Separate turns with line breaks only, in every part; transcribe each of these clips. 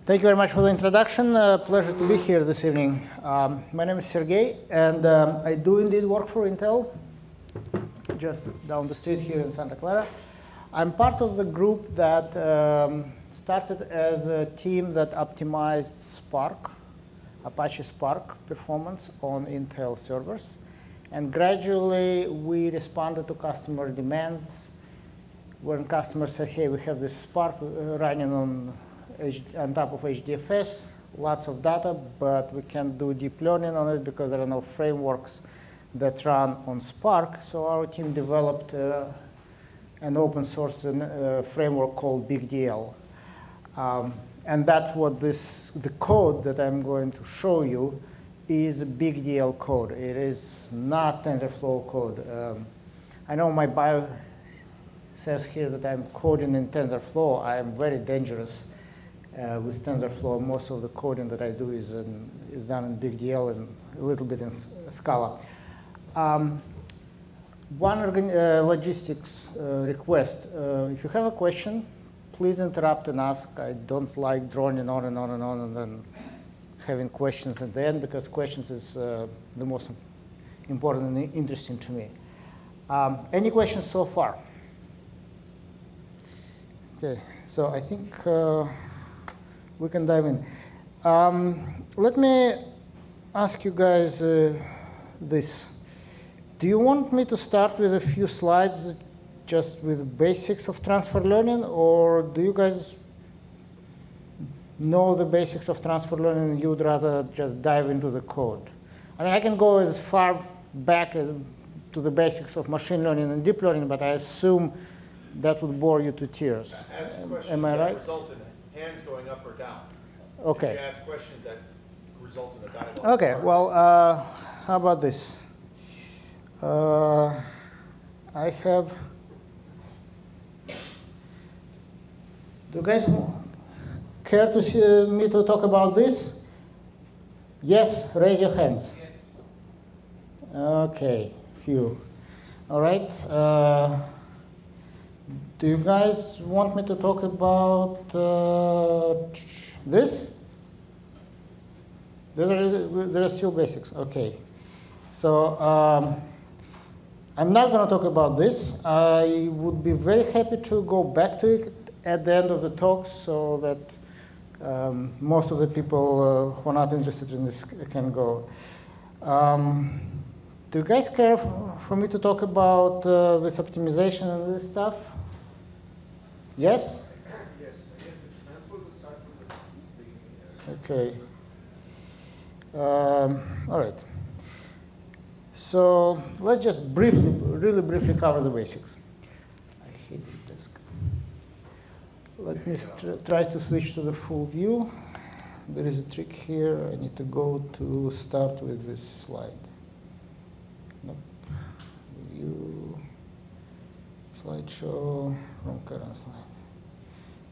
Thank you very much for the introduction. Pleasure to be here this evening. My name is Sergey, and I do indeed work for Intel, just down the street here in Santa Clara. I'm part of the group that started as a team that optimized Spark, Apache Spark performance on Intel servers. And gradually, we responded to customer demands. When customers said, hey, we have this Spark running on top of HDFS, lots of data, but we can't do deep learning on it because there are no frameworks that run on Spark. So our team developed an open source framework called BigDL. And that's what the code that I'm going to show you is BigDL code. It is not TensorFlow code. I know my bio says here that I'm coding in TensorFlow. I am very dangerous with TensorFlow. Most of the coding that I do is done in BigDL and a little bit in Scala. One logistics request. If you have a question, please interrupt and ask. I don't like droning on and on and on and then having questions at the end, because questions is the most important and interesting to me. Any questions so far? Okay, so I think we can dive in. Let me ask you guys this. Do you want me to start with a few slides just with basics of transfer learning, or do you guys know the basics of transfer learning and you'd rather just dive into the code? I mean, I can go as far back to the basics of machine learning and deep learning, but I assume that would bore you to tears.
Ask questions
Am I right?
that result in hands going up or down.
Okay.
If you ask questions that result in a dialogue.
Okay, well, how about this? I have, do you guys care to see me to talk about this? Yes, raise your hands. Yes. Okay, few. All right. Do you guys want me to talk about this? There are still basics. Okay. So I'm not going to talk about this. I would be very happy to go back to it at the end of the talk so that most of the people who are not interested in this can go. Do you guys care for me to talk about this optimization and this stuff? Yes?
Yes, I guess it's helpful to start from the
Okay. All right. So let's just really briefly cover the basics. I hate this desk. Let me try to switch to the full view. There is a trick here. I need to go to start with this slide. Nope. View. Slideshow from current slide.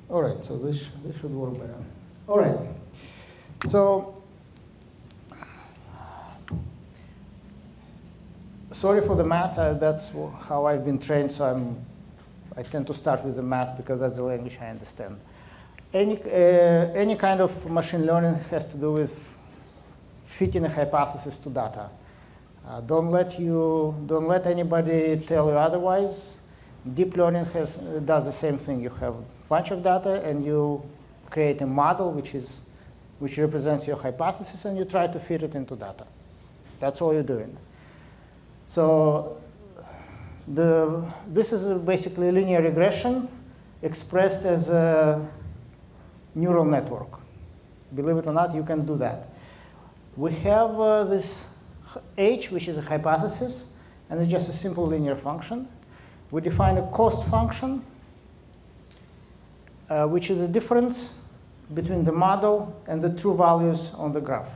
All right, so this should work better. All right, so sorry for the math. That's how I've been trained, so I tend to start with the math because that's the language I understand. Any kind of machine learning has to do with fitting a hypothesis to data. Don't let anybody tell you otherwise. Deep learning does the same thing. You have a bunch of data, and you create a model which represents your hypothesis, and you try to fit it into data. That's all you're doing. So this is basically linear regression expressed as a neural network. Believe it or not, you can do that. We have this h, which is a hypothesis, and it's just a simple linear function. We define a cost function, which is a difference between the model and the true values on the graph.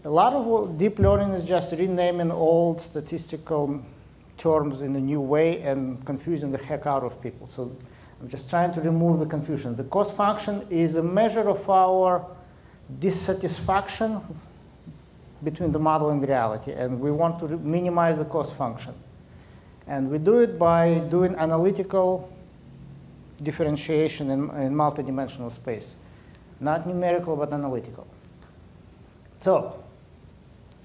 A lot of deep learning is just renaming old statistical terms in a new way and confusing the heck out of people. So I'm just trying to remove the confusion. The cost function is a measure of our dissatisfaction between the model and reality, and we want to minimize the cost function. And we do it by doing analytical differentiation in multidimensional space. Not numerical, but analytical. So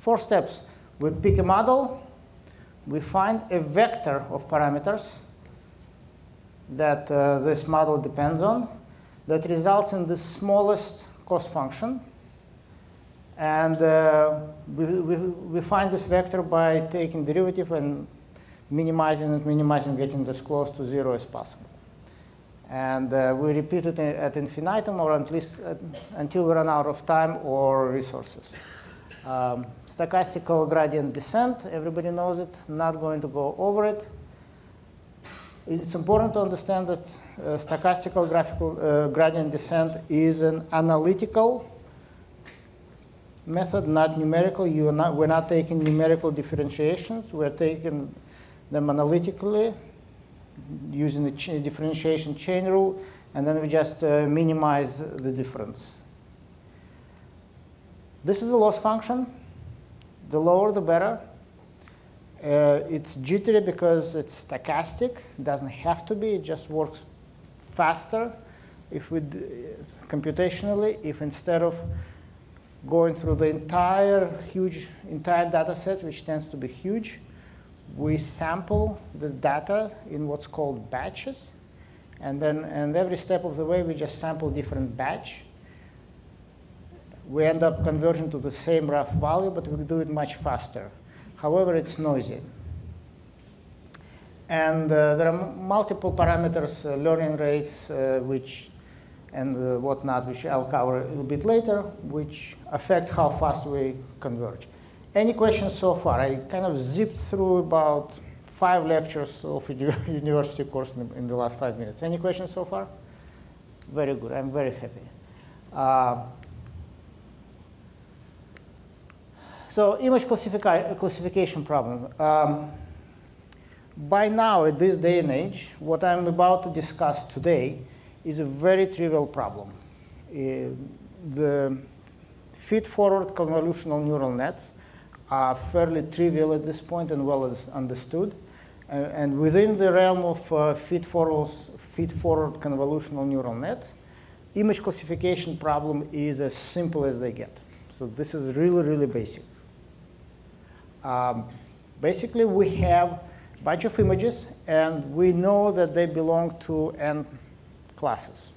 4 steps. We pick a model. We find a vector of parameters that this model depends on that results in the smallest cost function. And we find this vector by taking derivative and minimizing, getting as close to 0 as possible. And we repeat it at infinitum, or at least until we run out of time or resources. Stochastical gradient descent, everybody knows it, not going to go over it. It's important to understand that stochastical gradient descent is an analytical method, not numerical. We're not taking numerical differentiations. We're taking them analytically using the differentiation chain rule, and then we just minimize the difference. This is a loss function. The lower, the better. It's jittery because it's stochastic. It doesn't have to be. It just works faster if we computationally. If instead of going through the entire data set, which tends to be huge, we sample the data in what's called batches, and every step of the way we just sample different batch. We end up converging to the same rough value, but we do it much faster. However, it's noisy. And there are multiple parameters, learning rates, and whatnot, which I'll cover a little bit later, which affect how fast we converge. Any questions so far? I kind of zipped through about 5 lectures of a university course in the last 5 minutes. Any questions so far? Very good. I'm very happy. So image classification problem. By now, at this day and age, what I'm about to discuss today is a very trivial problem. The feed-forward convolutional neural nets are fairly trivial at this point and well understood. And within the realm of feed-forward convolutional neural nets, image classification problem is as simple as they get. So this is really, really basic. Basically, we have a bunch of images, and we know that they belong to n classes.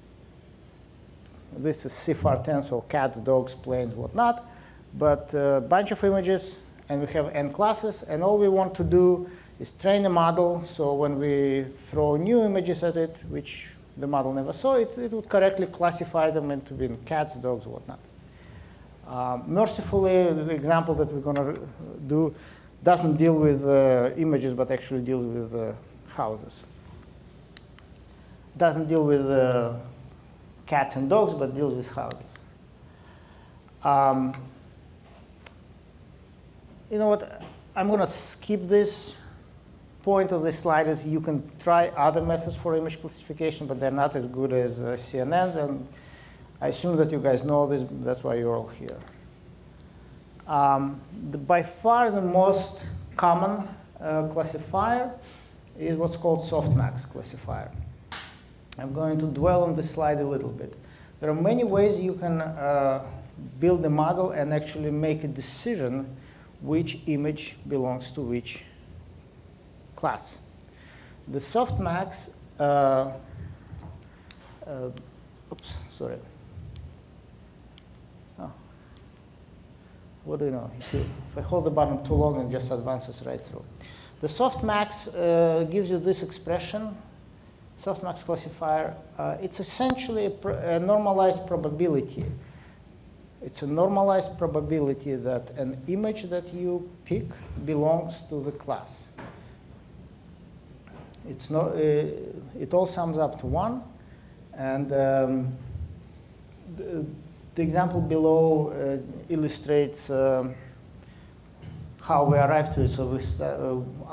This is CIFAR10, so cats, dogs, planes, whatnot. But a bunch of images, and we have n classes, and all we want to do is train a model, so when we throw new images at it, which the model never saw, it would correctly classify them into being cats, dogs, whatnot. Mercifully, the example that we're going to do doesn't deal with images, but actually deals with houses. Doesn't deal with cats and dogs, but deals with houses. You know what? I'm going to skip this point of this slide. As you can try other methods for image classification, but they're not as good as CNNs. And I assume that you guys know this. That's why you're all here. By far, the most common classifier is what's called softmax classifier. I'm going to dwell on this slide a little bit. There are many ways you can build a model and actually make a decision which image belongs to which class. The softmax, oops, sorry. Oh. What do you know? If I hold the button too long, it just advances right through. The softmax gives you this expression, softmax classifier. It's essentially a normalized probability. It's a normalized probability that an image that you pick belongs to the class. It's not, it all sums up to 1. And the example below illustrates how we arrive to it. So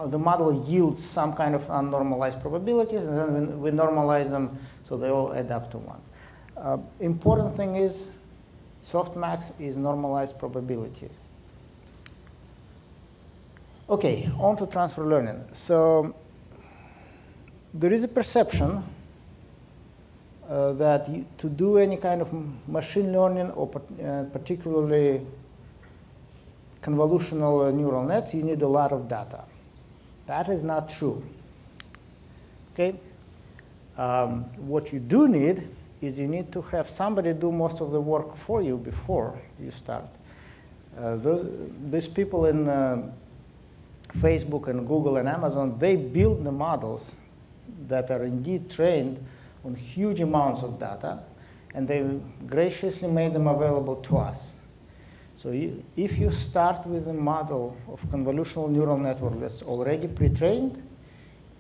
the model yields some kind of unnormalized probabilities, and then we normalize them so they all add up to 1. Important thing is, softmax is normalized probability. OK, on to transfer learning. So there is a perception that to do any kind of machine learning or particularly convolutional neural nets, you need a lot of data. That is not true. Okay? What you do need is you need to have somebody do most of the work for you before you start. These people in Facebook and Google and Amazon, they build the models that are indeed trained on huge amounts of data, and they graciously made them available to us. So if you start with a model of convolutional neural network that's already pre-trained,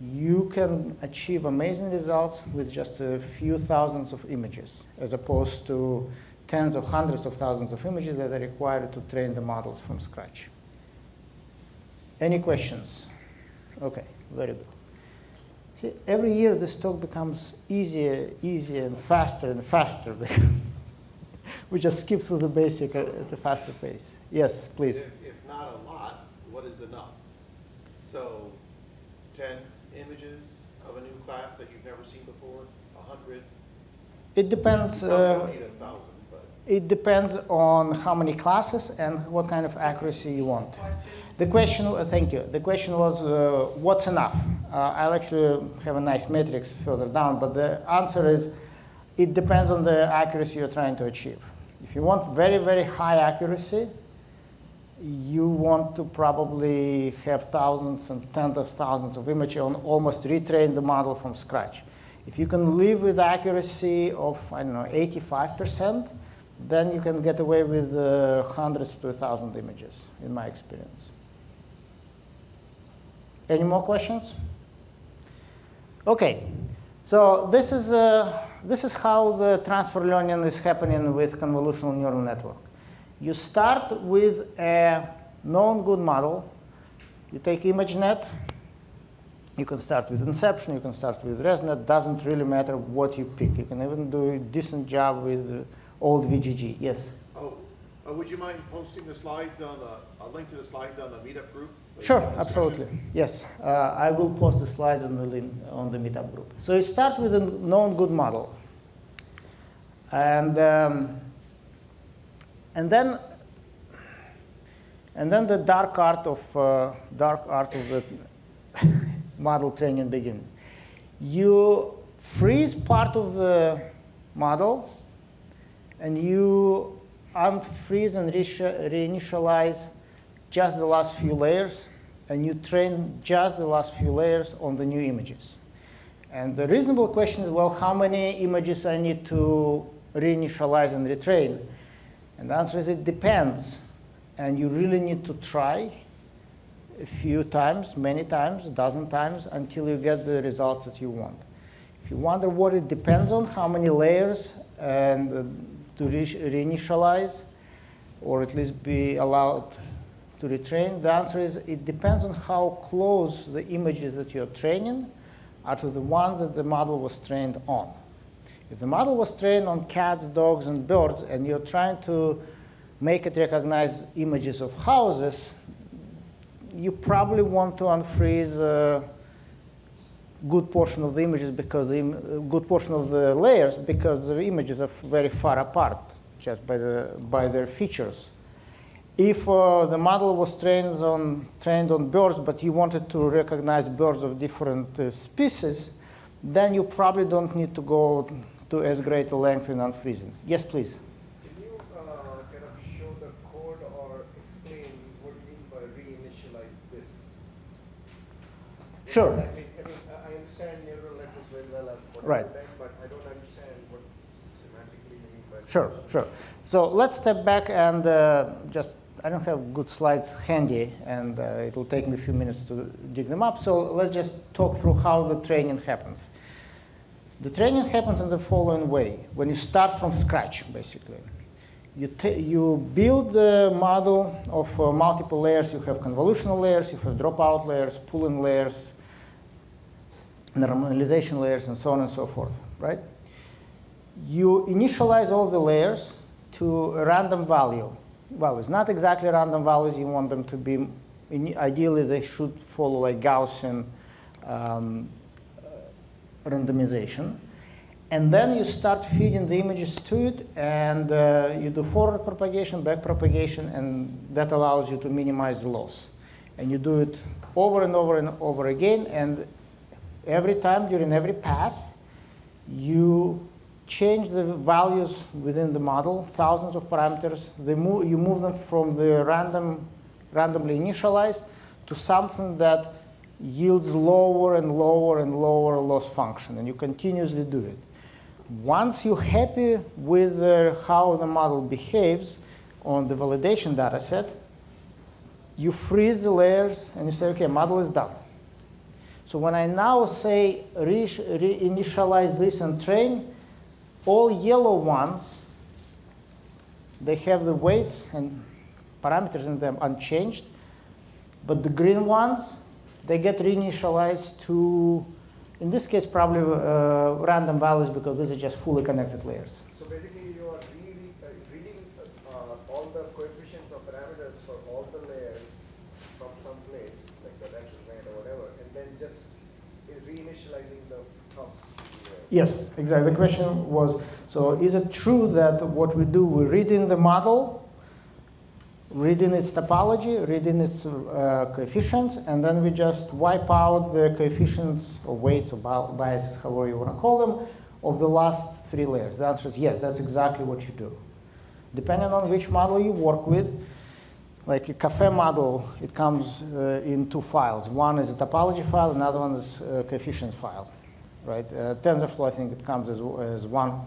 you can achieve amazing results with just a few thousands of images, as opposed to tens or hundreds of thousands of images that are required to train the models from scratch. Any questions? Okay, very good. See, every year this talk becomes easier and faster. We just skip through the basic at a faster pace. Yes, please.
If not a lot, what is enough? So 10 images of a new class that you've never seen before? 100?
It depends.
You don't need 1,000, but.
It depends on how many classes and what kind of accuracy you want. The question, thank you. The question was, what's enough? I'll actually have a nice matrix further down, but the answer is, it depends on the accuracy you're trying to achieve. If you want very, very high accuracy, you want to probably have thousands and tens of thousands of images and almost retrain the model from scratch. If you can live with accuracy of, I don't know, 85%, then you can get away with hundreds to 1,000 images, in my experience. Any more questions? OK, so this is how the transfer learning is happening with convolutional neural network. You start with a known good model. You take ImageNet. You can start with Inception. You can start with ResNet. Doesn't really matter what you pick. You can even do a decent job with old VGG. Yes?
Would you mind posting the slides on a link to the slides on the meetup group?
Sure, absolutely. Yes, I will post the slides on the meetup group. So you start with a known good model. And then the dark art of the model training begins. You freeze part of the model, and you unfreeze and reinitialize just the last few layers, and you train just the last few layers on the new images. And the reasonable question is, well, how many images I need to reinitialize and retrain? And the answer is, it depends. And you really need to try a few times, many times, a dozen times, until you get the results that you want. If you wonder what it depends on, how many layers and to reinitialize, or at least be allowed to retrain, the answer is, it depends on how close the images that you're training are to the ones that the model was trained on. If the model was trained on cats, dogs, and birds, and you're trying to make it recognize images of houses, you probably want to unfreeze a good portion of the images, because good portion of the layers, because the images are very far apart just by their features. If the model was trained on birds, but you wanted to recognize birds of different species, then you probably don't need to go to as great a length in unfreezing. Yes, please.
Can you kind of show the code or explain what you mean by reinitialize this?
Sure.
Exactly. I mean, I understand neural networks very well,
Right.
but I don't understand what semantically you mean by
Sure, sure. So let's step back and I don't have good slides handy, and it will take me a few minutes to dig them up. So let's just talk through how the training happens. The training happens in the following way. When you start from scratch, basically, you build the model of multiple layers. You have convolutional layers, you have dropout layers, pooling layers, normalization layers, and so on and so forth, right? You initialize all the layers to a random values. Not exactly random values. You want them to be, ideally, they should follow like Gaussian randomization. And then you start feeding the images to it, and you do forward propagation, back propagation, and that allows you to minimize the loss. And you do it over and over and over again, and every time during every pass, you change the values within the model, thousands of parameters. You move them from the randomly initialized to something that yields lower and lower and lower loss function, and you continuously do it. Once you're happy with how the model behaves on the validation data set, you freeze the layers and you say, OK, model is done. So when I now say reinitialize this and train, all yellow ones, they have the weights and parameters in them unchanged. But the green ones, they get reinitialized to, in this case, probably random values because these are just fully connected layers.
So basically, you are reading all the coefficients of parameters for all the layers from some place, like the direction or whatever, and then just reinitializing the top layer.
Yes, exactly. The question was, so is it true that what we do, we read in the model, read in its topology, read in its coefficients, and then we just wipe out the coefficients or weights or biases, however you want to call them, of the last 3 layers? The answer is yes, that's exactly what you do. Depending on which model you work with, like a cafe model, it comes in 2 files. One is a topology file, another one is a coefficient file. Right? Tensorflow, I think it comes as one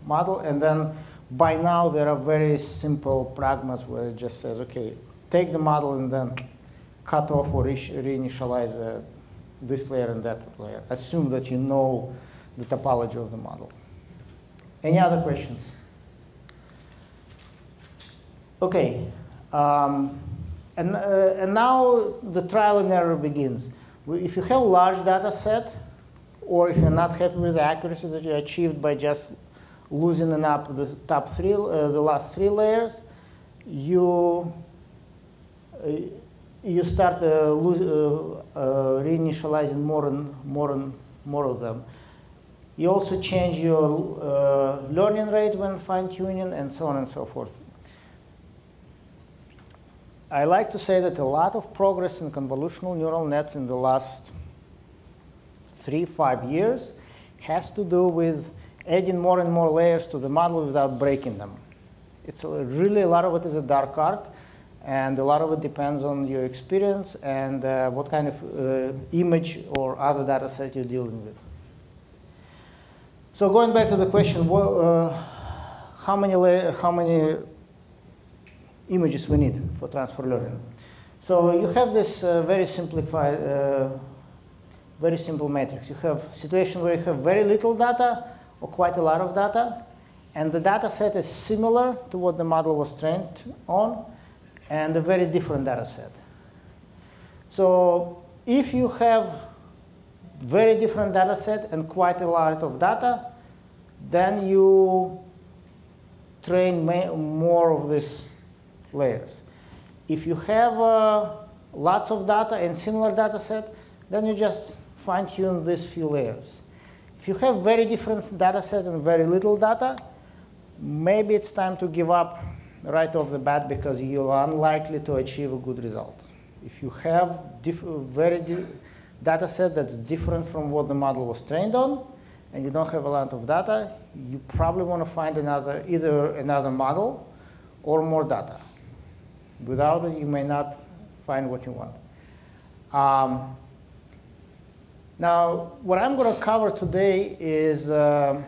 model, and then by now, there are very simple pragmas where it just says, OK, take the model and then cut off or reinitialize this layer and that layer. Assume that you know the topology of the model. Any other questions? OK. And now the trial and error begins. If you have a large data set, or if you're not happy with the accuracy that you achieved by just loosening up the the last 3 layers, you start reinitializing more and more of them. You also change your learning rate when fine-tuning, and so on and so forth. I like to say that a lot of progress in convolutional neural nets in the last 3-5 years has to do with adding more and more layers to the model without breaking them. It's really a lot of it is a dark art, and a lot of it depends on your experience and what kind of image or other data set you're dealing with. So going back to the question, how many images we need for transfer learning? So you have this very simplified, very simple matrix. You have a situation where you have very little data or quite a lot of data, and the data set is similar to what the model was trained on, and a very different data set. So if you have very different data set and quite a lot of data, then you train more of these layers. If you have lots of data and similar data set, then you just fine-tune these few layers. If you have very different data set and very little data, maybe it's time to give up right off the bat because you're unlikely to achieve a good result. If you have data set that's different from what the model was trained on, and you don't have a lot of data, you probably want to find either another model or more data. Without it, you may not find what you want. Now, what I'm going to cover today is the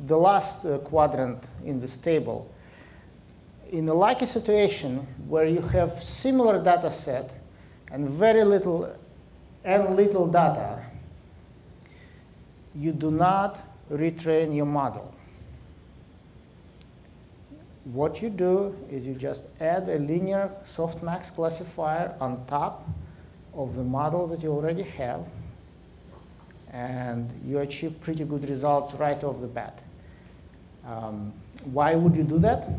last quadrant in this table. In a likely situation where you have similar data set and very little data, you do not retrain your model. What you do is you just add a linear softmax classifier on top of the model that you already have, and you achieve pretty good results right off the bat. Why would you do that?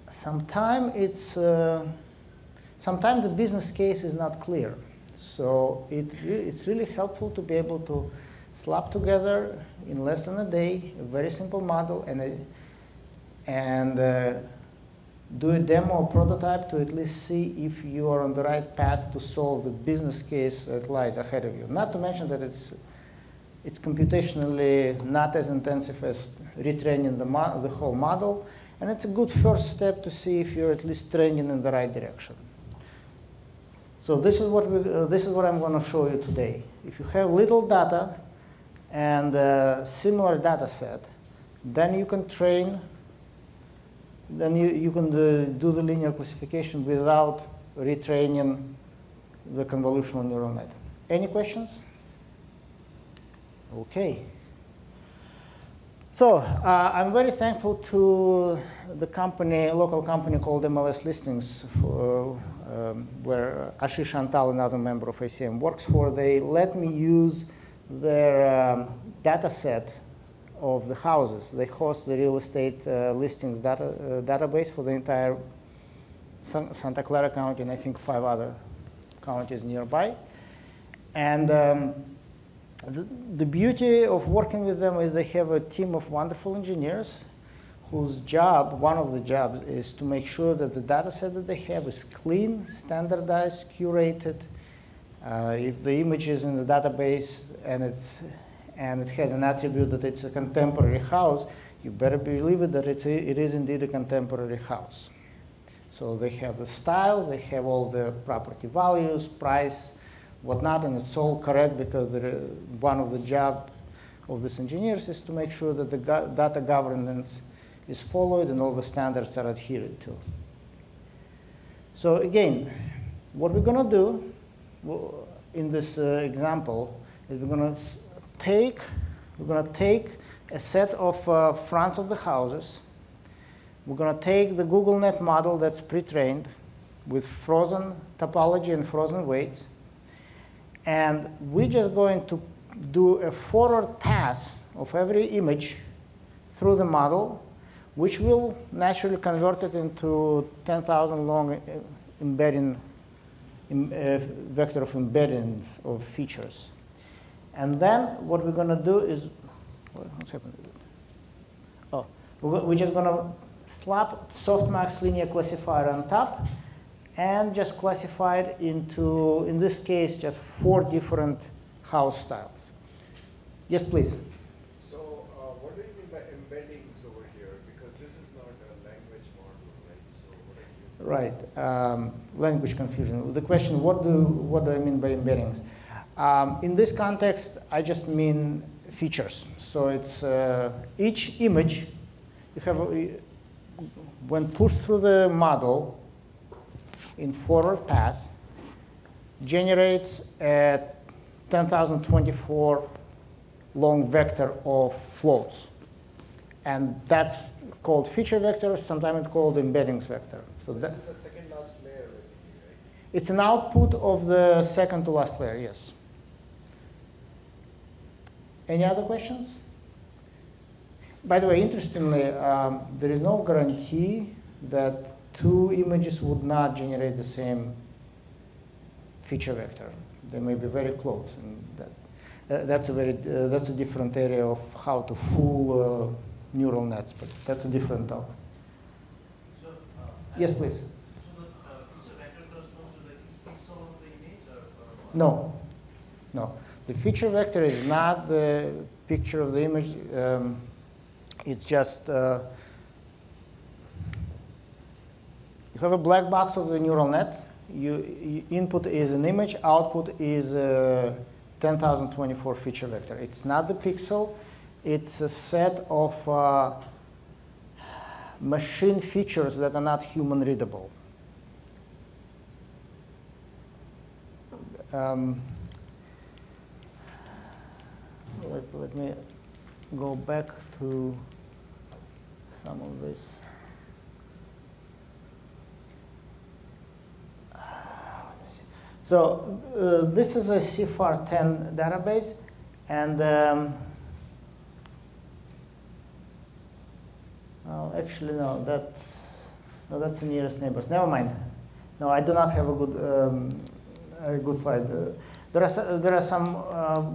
Sometimes the business case is not clear. So it's really helpful to be able to slap together in less than a day a very simple model and do a demo or prototype to at least see if you are on the right path to solve the business case that lies ahead of you. Not to mention that it's computationally not as intensive as retraining the whole model, and it's a good first step to see if you're at least trending in the right direction. So this is what I'm going to show you today. If you have little data and a similar data set, then you can train. Then you can do the linear classification without retraining the convolutional neural net. Any questions? Okay. So I'm very thankful to the company, local company called MLS Listings, where Ashish Antal, another member of ACM, works for. They let me use their data set of the houses. They host the real estate listings database for the entire Santa Clara County and I think 5 other counties nearby. And the beauty of working with them is they have a team of wonderful engineers whose job, one of the jobs, is to make sure that the data set that they have is clean, standardized, curated. If the image is in the database and it has an attribute that it's a contemporary house, you better believe it that it is indeed a contemporary house. So they have the style, they have all the property values, price, whatnot, and it's all correct because one of the jobs of these engineers is to make sure that the data governance is followed and all the standards are adhered to. So again, what we're going to do in this example is we're going to take a set of fronts of the houses. We're going to take the GoogleNet model that's pre-trained with frozen topology and frozen weights. And we're just going to do a forward pass of every image through the model, which will naturally convert it into 10,000 long embedding vector of embeddings of features. And then what we're going to do is, what's happened? Oh, we're just going to slap softmax linear classifier on top and just classify it into, in this case, just 4 different house styles. Yes, please.
So what do you mean by embeddings over here? Because this is not a language model, right? So what are you?
Right. Language confusion. The question, what do I mean by embeddings? In this context, I just mean features. So it's each image you have, when pushed through the model in forward pass, generates a 10,024 long vector of floats. And that's called feature vector, sometimes it's called embeddings vector. So that
is the second last layer, basically, right?
It's an output of the second to last layer, yes. Any other questions? By the way, interestingly, there is no guarantee that 2 images would not generate the same feature vector. They may be very close, and that's a different area of how to fool neural nets, but that's a different topic.
So,
yes, please.
So the feature vector corresponds to the pixel of the image, or what?
No, no. The feature vector is not the picture of the image. It's just you have a black box of the neural net. Input is an image, output is a 10,024 feature vector. It's not the pixel. It's a set of machine features that are not human readable. Let me go back to some of this. So this is a CFAR10 database, and well, actually no, that's the nearest neighbors. Never mind. No, I do not have a good slide. There are some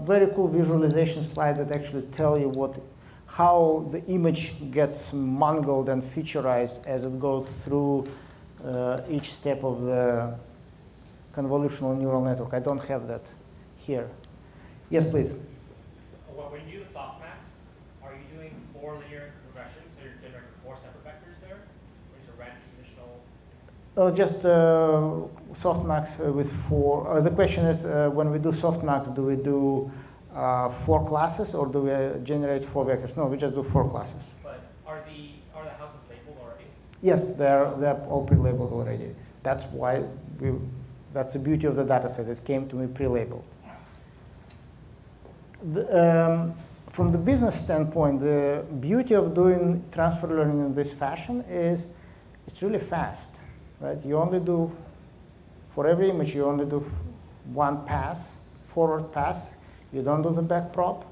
very cool visualization slides that actually tell you how the image gets mangled and featureized as it goes through each step of the convolutional neural network. I don't have that here. Yes, please.
When you do the softmax, are you doing 4 linear regression, so you're generating 4 separate vectors there? Or is it random traditional?
Oh, just softmax with 4. The question is, when we do softmax, do we do 4 classes or do we generate 4 vectors? No, we just do 4 classes.
But are the houses labeled already?
Yes, they're all pre-labeled already. That's why that's the beauty of the data set. It came to me pre-labeled. From the business standpoint, the beauty of doing transfer learning in this fashion is it's really fast, right? You only do, for every image, you only do 1 pass, forward pass. You don't do the back prop.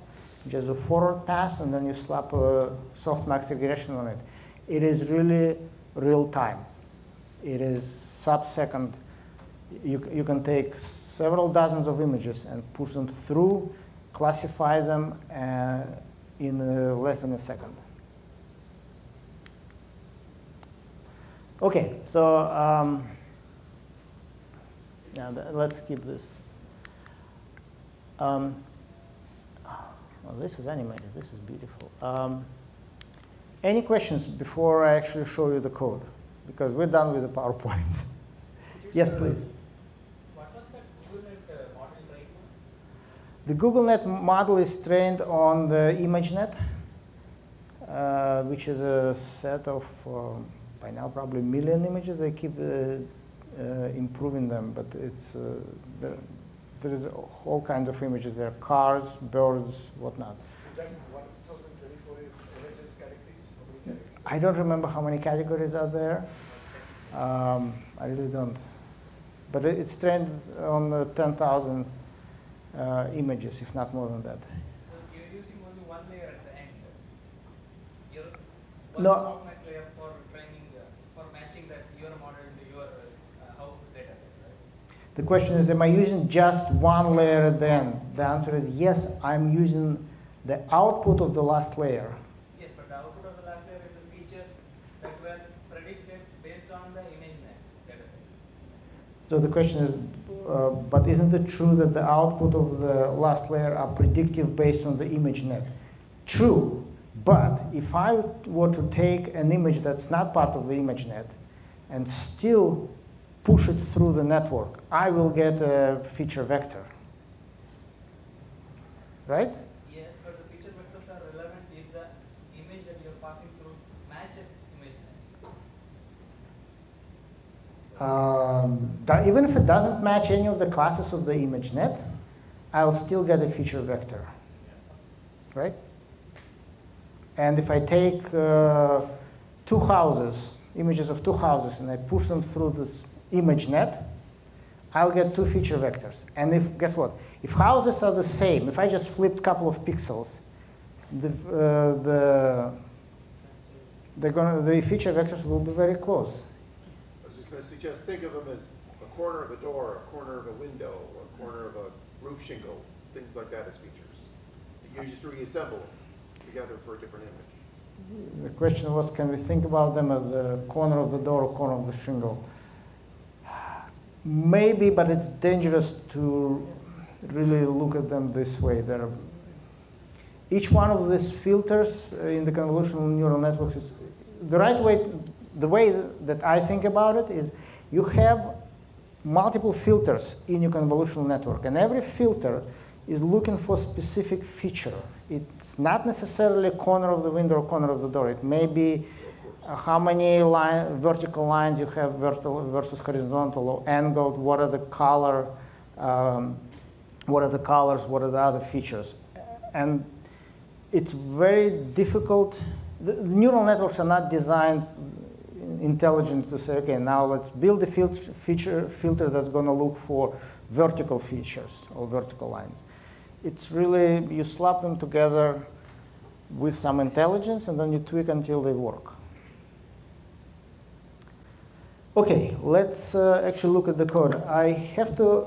You just do forward pass, and then you slap a softmax regression on it. It is really real time. It is sub-second. You can take several dozens of images and push them through, classify them in less than a second. Okay, so yeah, let's keep this. Well, this is animated. This is beautiful. Any questions before I actually show you the code? Because we're done with the PowerPoints. Yes, please.
What was the GoogleNet model trained on?
The GoogleNet model is trained on the ImageNet, which is a set of, by now, probably 1 million images. They keep improving them, but it's there is all kinds of images there: cars, birds, whatnot.
Is that 1024 images categories? How many categories?
I don't remember how many categories are there. I really don't. But it's trained on 10,000 images, if not more than that.
So you're using only 1 layer at the end. You're
No.
softmax layer for training, for matching that your model to your house's data set, right?
The question is, am I using just 1 layer at the end? The answer is yes, I'm using the output of the last layer.
Yes, but the output of the last layer is the features that were predicted based on the ImageNet data set.
So the question is, but isn't it true that the output of the last layer are predictive based on the ImageNet? True, but if I were to take an image that's not part of the ImageNet and still push it through the network, I will get a feature vector, right?
Yes, but the feature vectors are relevant if the image that you're passing through matches ImageNet.
Even if it doesn't match any of the classes of the ImageNet, I'll still get a feature vector, right? And if I take 2 houses, images of 2 houses, and I push them through this ImageNet, I'll get 2 feature vectors. And if, guess what? If houses are the same, if I just flipped a couple of pixels, the feature vectors will be very close.
I was just going to suggest, think of them as a corner of a door, a corner of a window, a corner of a roof shingle, things like that as features. You just reassemble them together for a different image.
The question was, can we think about them as the corner of the door or corner of the shingle? Maybe, but it's dangerous to really look at them this way. Each one of these filters in the convolutional neural networks is the right way. The way that I think about it is you have multiple filters in your convolutional network, and every filter is looking for a specific feature. It's not necessarily a corner of the window or corner of the door. It may be how many vertical lines you have versus horizontal or angled, what are the colors, what are the other features. And it's very difficult. The neural networks are not designed intelligent to say, okay, now let's build a filter that's going to look for vertical features or vertical lines. It's really, you slap them together with some intelligence, and then you tweak until they work. Okay, let's actually look at the code. I have to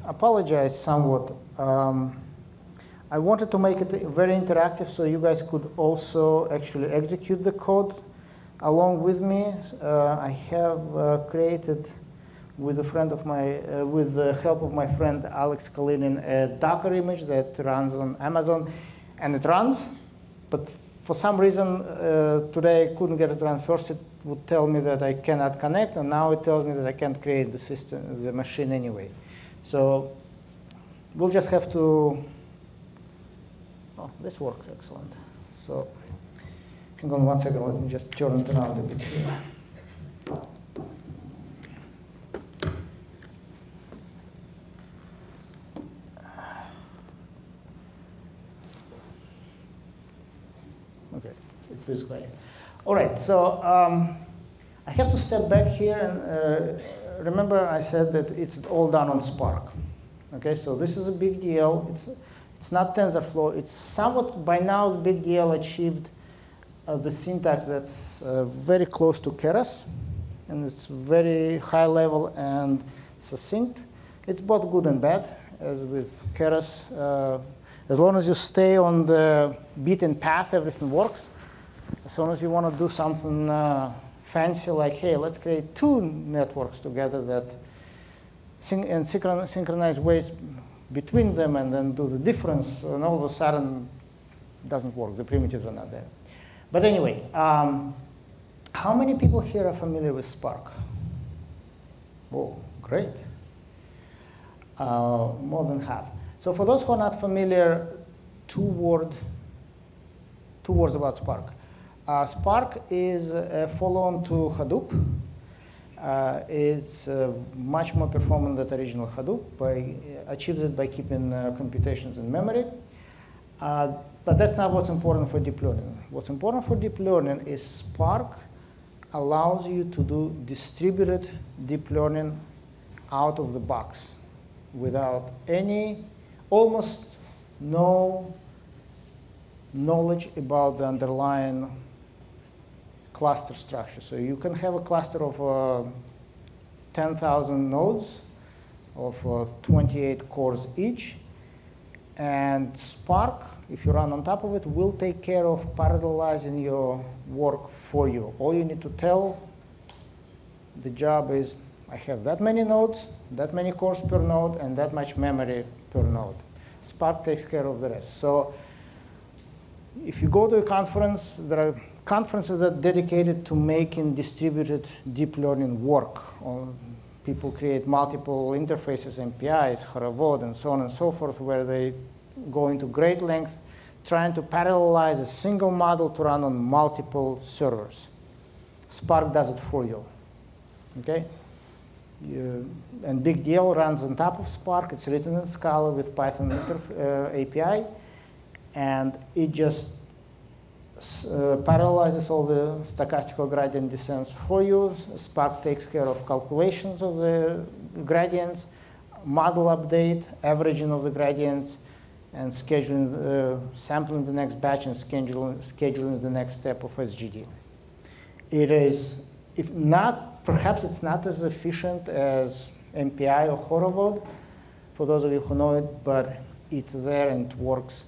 apologize somewhat. I wanted to make it very interactive so you guys could also actually execute the code along with me. I have created with a friend of my, with the help of my friend Alex Kalinin, a Docker image that runs on Amazon, and it runs. But for some reason today I couldn't get it to run. First it would tell me that I cannot connect, and now it tells me that I can't create the system, the machine anyway. So we'll just have to. Oh, this works excellent. So hang on one second. Let me just turn it around a bit here. Okay, it's this way. All right, so I have to step back here and remember I said that it's all done on Spark. Okay, so this is a big deal. It's not TensorFlow. It's somewhat, by now, the BigDL achieved the syntax that's very close to Keras, and it's very high level and succinct. It's both good and bad, as with Keras. As long as you stay on the beaten path, everything works. As soon as you want to do something fancy, like, hey, let's create two networks together that synchronize ways between them and then do the difference, and all of a sudden it doesn't work. The primitives are not there. But anyway, how many people here are familiar with Spark? Oh, great. More than half. So for those who are not familiar, two words about Spark. Spark is a follow-on to Hadoop. It's much more performant than the original Hadoop. Achieved it by keeping computations in memory. But that's not what's important for deep learning. What's important for deep learning is Spark allows you to do distributed deep learning out of the box without almost no knowledge about the underlying cluster structure. So you can have a cluster of 10,000 nodes of 28 cores each, and Spark, if you run on top of it, will take care of parallelizing your work for you. All you need to tell the job is, I have that many nodes, that many cores per node, and that much memory per node. Spark takes care of the rest. So if you go to a conference, there are conferences that are dedicated to making distributed deep learning work. People create multiple interfaces, MPIs, Horovod, and so on and so forth, where they go into great length trying to parallelize a single model to run on multiple servers. Spark does it for you. Okay? And BigDL runs on top of Spark. It's written in Scala with Python API, and it just parallelizes all the stochastical gradient descents for you. Spark takes care of calculations of the gradients, model update, averaging of the gradients, and scheduling, sampling the next batch and scheduling the next step of SGD. It is, if not, perhaps it's not as efficient as MPI or Horovod, for those of you who know it, but it's there and it works.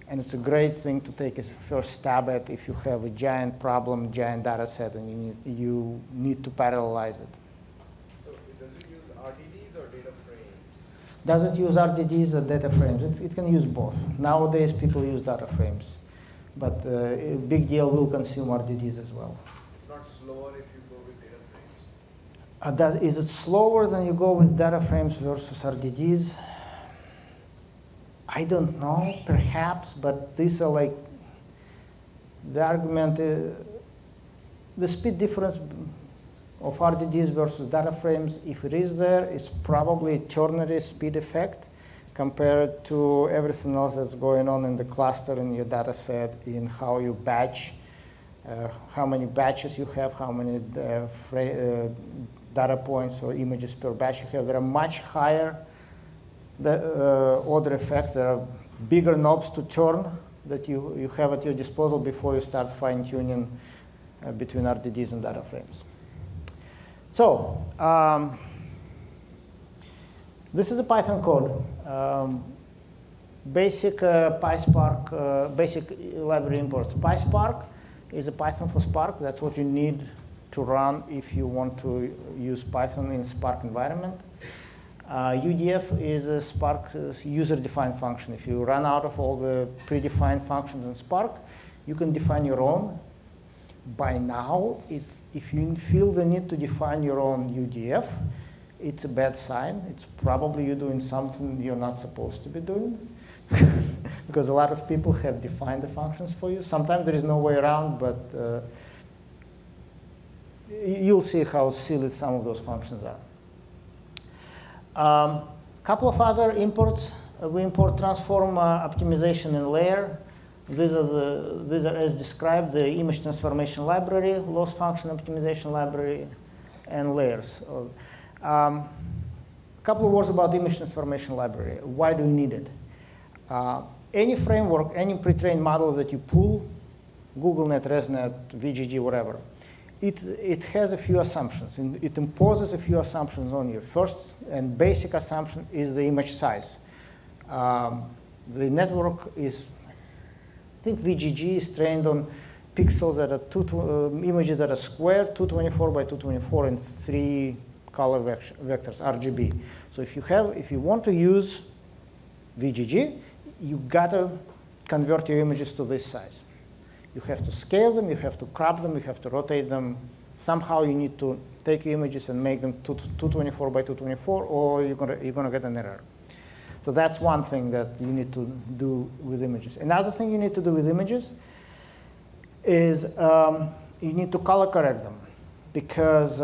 And it's a great thing to take as a first stab at if you have a giant problem, giant data set, and you need to parallelize it.
So does it use RDDs or data frames?
Does it use RDDs or data frames? It can use both. Nowadays, people use data frames. But BigDL will consume RDDs as well.
It's not slower if you go with data frames?
Is it slower than you go with data frames versus RDDs? I don't know, perhaps, but these are like, the argument, the speed difference of RDDs versus data frames, if it is there, is probably a ternary speed effect compared to everything else that's going on in the cluster, in your data set, in how you batch, how many batches you have, how many data points or images per batch you have. There are much higher order effects. There are bigger knobs to turn that you have at your disposal before you start fine-tuning between RDDs and data frames. So this is a Python code. Basic PySpark, basic library imports. PySpark is a Python for Spark. That's what you need to run if you want to use Python in Spark environment. UDF is a Spark user-defined function. If you run out of all the predefined functions in Spark, you can define your own. By now, if you feel the need to define your own UDF, it's a bad sign. It's probably you're doing something you're not supposed to be doing. Because a lot of people have defined the functions for you. Sometimes there is no way around, but you'll see how silly some of those functions are. Couple of other imports. We import transform optimization and layer. These are as described, the image transformation library, loss function optimization library, and layers. Couple of words about image transformation library. Why do you need it? Any framework, any pre-trained model that you pull, GoogleNet, ResNet, VGG, whatever, it has a few assumptions. And it imposes a few assumptions on you. First and basic assumption is the image size. The network is, I think VGG is trained on pixels that are images that are square, 224 by 224, and 3 color vectors, RGB. So if you want to use VGG, you gotta convert your images to this size. You have to scale them, you have to crop them, you have to rotate them. Somehow you need to take your images and make them 224 by 224, or you're gonna get an error. So that's one thing that you need to do with images. Another thing you need to do with images is you need to color correct them, because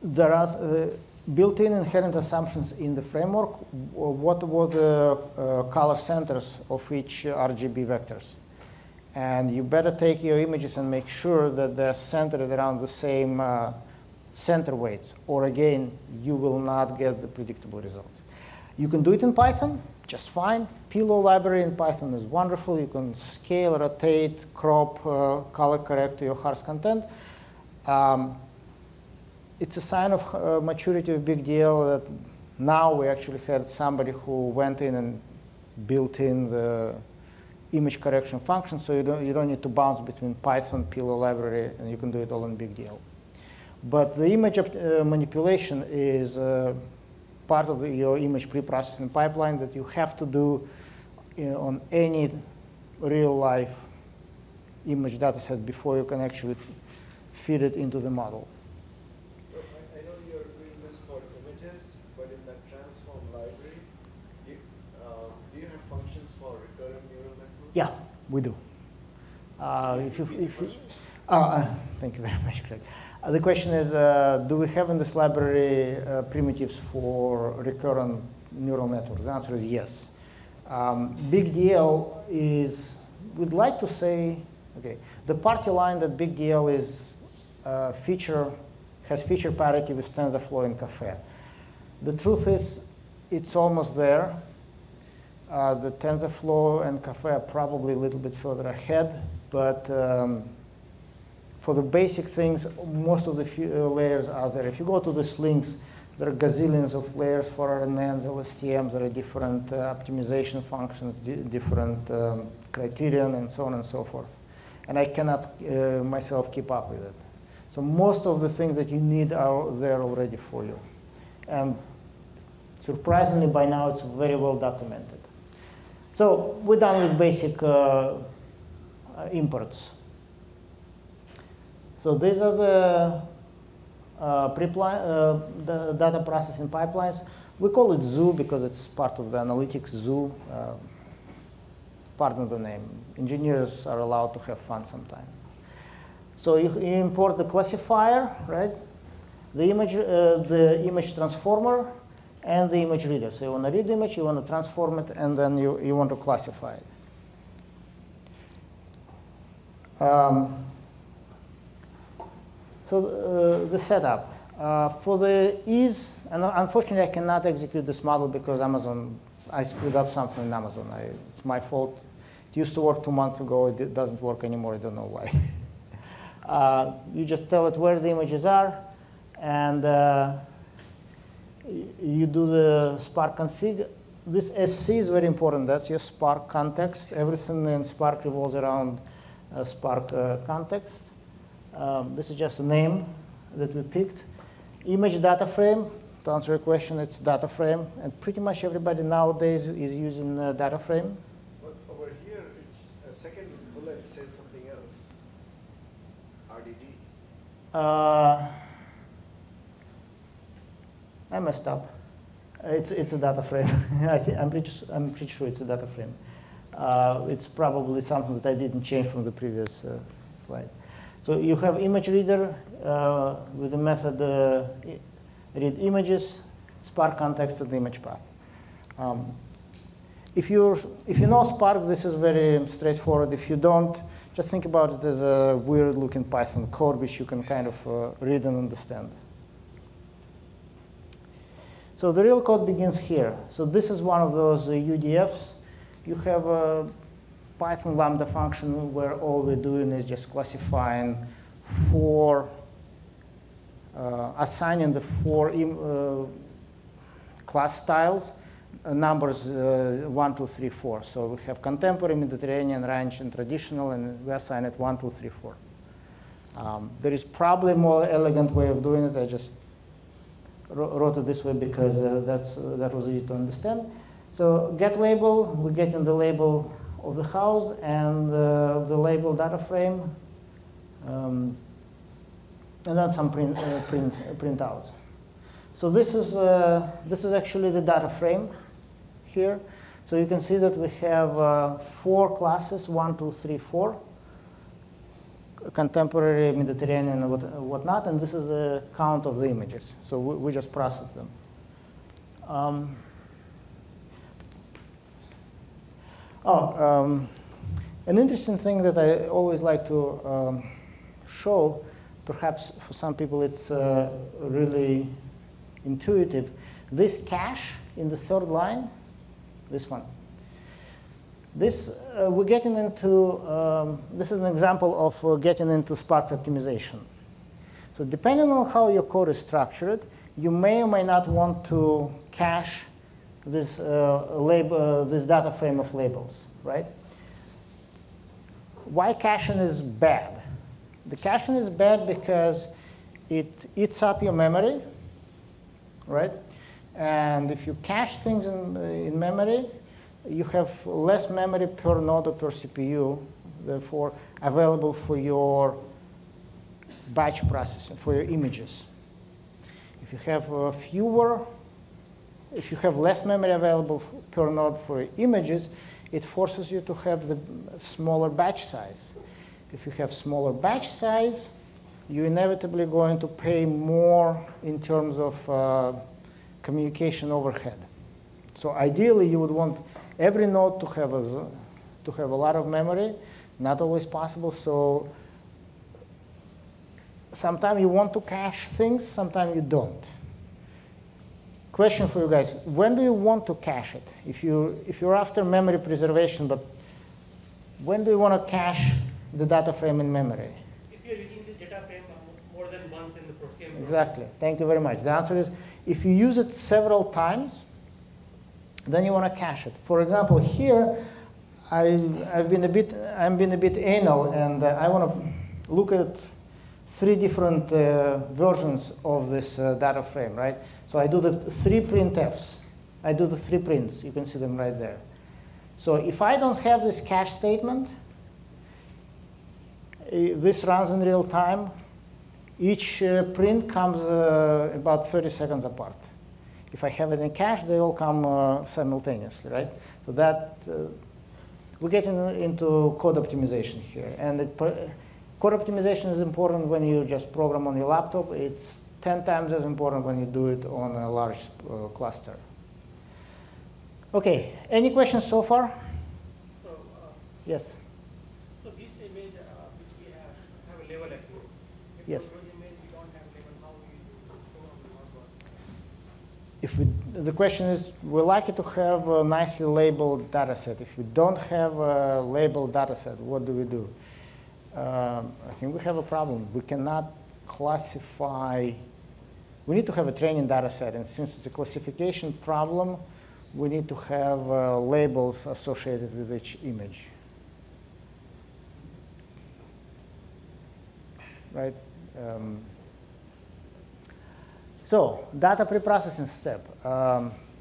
there are built-in inherent assumptions in the framework. What were the color centers of each RGB vectors? And you better take your images and make sure that they're centered around the same center weights, or again, you will not get the predictable results. You can do it in Python just fine. Pillow library in Python is wonderful. You can scale, rotate, crop, color correct to your heart's content. It's a sign of maturity of BigDL that now we actually had somebody who went in and built in the image correction function, so you don't need to bounce between Python, Pillow library, and you can do it all in BigDL. But the image manipulation is part of your image preprocessing pipeline that you have to do on any real-life image dataset before you can actually feed it into the model.
I know you're doing this for images, but in that transform library, do you have functions for recurrent neural networks?
Yeah, we do. Thank you very much, Craig. The question is, do we have in this library primitives for recurrent neural networks? The answer is yes. BigDL is, we'd like to say, okay, the party line that BigDL is has feature parity with TensorFlow and Caffe. The truth is, it's almost there. The TensorFlow and Caffe are probably a little bit further ahead, but for the basic things, most of the layers are there. If you go to these links, there are gazillions of layers for RNNs, LSTMs. There are different optimization functions, different criterion, and so on and so forth. And I cannot myself keep up with it. So most of the things that you need are there already for you. And surprisingly, by now, it's very well documented. So we're done with basic imports. So these are the the data processing pipelines. We call it zoo because it's part of the analytics zoo. Pardon the name. Engineers are allowed to have fun sometimes. So you import the classifier, right? The image transformer and the image reader. So you want to read the image, you want to transform it, and then you want to classify it. So the setup. For the ease, and unfortunately I cannot execute this model because I screwed up something in Amazon. It's my fault. It used to work 2 months ago. It doesn't work anymore. I don't know why. You just tell it where the images are, and you do the Spark config. This SC is very important. That's your Spark context. Everything in Spark revolves around Spark context. This is just a name that we picked. Image data frame. To answer your question, it's data frame. And pretty much everybody nowadays is using data frame.
But over here, it's a second bullet says something else. RDD.
I messed up. It's a data frame. I'm pretty sure it's a data frame. It's probably something that I didn't change from the previous slide. So you have image reader with the method read images, Spark context, and image path. If you know Spark, this is very straightforward. If you don't, just think about it as a weird-looking Python code, which you can kind of read and understand. So the real code begins here. So this is one of those UDFs. You have a Python Lambda function where all we're doing is just classifying assigning the 4 class styles, numbers 1, 2, 3, 4. So we have contemporary, Mediterranean, ranch, and traditional, and we assign it 1, 2, 3, 4. There is probably a more elegant way of doing it. I just wrote it this way because that was easy to understand. So get label, we get in the label of the house and the label data frame, and then some print out. So this is actually the data frame here. So you can see that we have 4 classes, 1, 2, 3, 4. Contemporary, Mediterranean, and whatnot, and this is the count of the images. So we just process them. An interesting thing that I always like to show, perhaps for some people it's really intuitive. This cache in the 3rd line, this one. This, we're getting into, this is an example of getting into Spark optimization. So depending on how your code is structured, you may or may not want to cache this, this data frame of labels, right? Why caching is bad? The caching is bad because it eats up your memory, right? And if you cache things in memory, you have less memory per node or per CPU, therefore available for your batch processing, for your images. If you have if you have less memory available per node for your images, it forces you to have the smaller batch size. If you have smaller batch size, you're inevitably going to pay more in terms of communication overhead. So ideally, you would want every node to have a lot of memory, not always possible. So sometimes you want to cache things, sometimes you don't. Question for you guys: when do you want to cache it? If you're after memory preservation, but when do you want to cache the data frame in memory?
If you're using this data frame more than once in the program.
Exactly. Thank you very much. The answer is if you use it several times, then you want to cache it. For example, here, I'm being a bit anal, and I want to look at 3 different versions of this data frame, right? So I do the 3 printfs. I do the 3 prints. You can see them right there. So if I don't have this cache statement, this runs in real time. Each print comes about 30 seconds apart. If I have it in cache, they all come simultaneously, right? So that we're getting into code optimization here. And code optimization is important when you just program on your laptop. It's 10 times as important when you do it on a large cluster. OK, any questions so far?
So,
yes.
So this image which we have a label actually. If
Yes.
for image we don't have label, how we do this program will not work?
The question is, we like it to have a nicely labeled data set. If we don't have a labeled data set, what do we do? I think we have a problem. We cannot classify. We need to have a training data set, and since it's a classification problem, we need to have labels associated with each image. Right? So, data preprocessing step.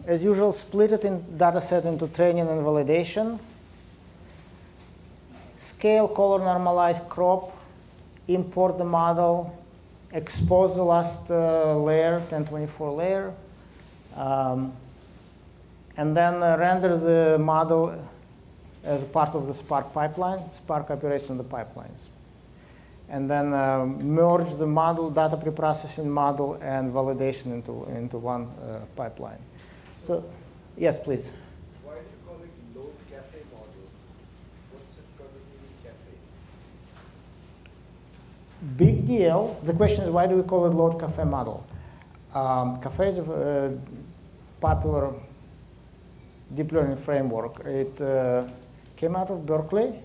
As usual, split it in data set into training and validation. Scale, color, normalize, crop, import the model, expose the last layer, 1024 layer, and then render the model as a part of the Spark pipeline. Spark operates on the pipelines. And then merge the model, data preprocessing model, and validation into one pipeline. So, yes, please.
Why do you call it load cafe model? What's it got to do with cafe?
BigDL, the question is, why do we call it load cafe model? Cafe is a popular deep learning framework. It came out of Berkeley.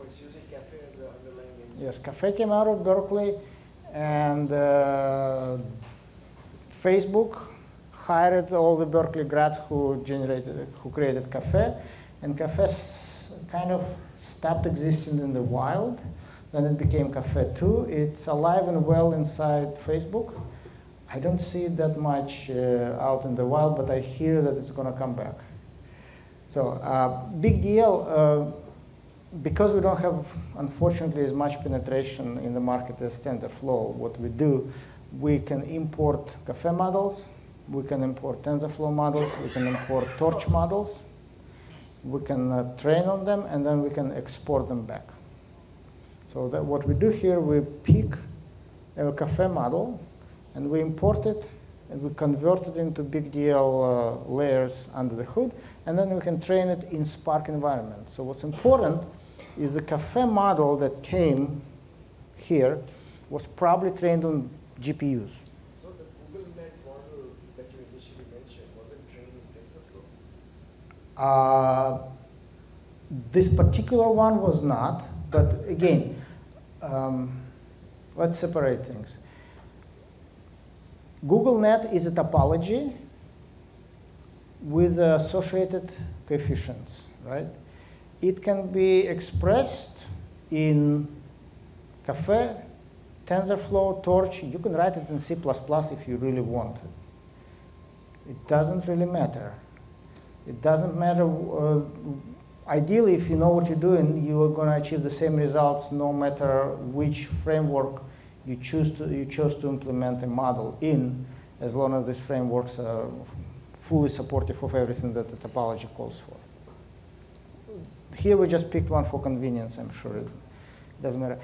It's using cafe as the underlying engine.
Yes, cafe came out of Berkeley, and Facebook hired all the Berkeley grads who created cafe, and cafe kind of stopped existing in the wild. Then it became Cafe 2. It's alive and well inside Facebook. I don't see it that much out in the wild, but I hear that it's going to come back. So BigDL, because we don't have, unfortunately, as much penetration in the market as Tensorflow, what we do, we can import Cafe models, we can import TensorFlow models, we can import Torch models, we can train on them, and then we can export them back. So that what we do here, we pick a Cafe model, and we import it, and we convert it into BigDL layers under the hood, and then we can train it in Spark environment. So what's important is the Cafe model that came here was probably trained on GPUs.
So the Google Net model that you initially mentioned, was it trained in TensorFlow?
This particular one was not, but again, let's separate things. Google Net is a topology with associated coefficients, right? It can be expressed in Cafe, TensorFlow, Torch. You can write it in C++ if you really want. It doesn't really matter. It doesn't matter. Ideally, if you know what you're doing, you are going to achieve the same results no matter which framework you chose to implement a model in, as long as these frameworks are fully supportive of everything that the topology calls for. Here we just picked one for convenience. I'm sure it doesn't matter.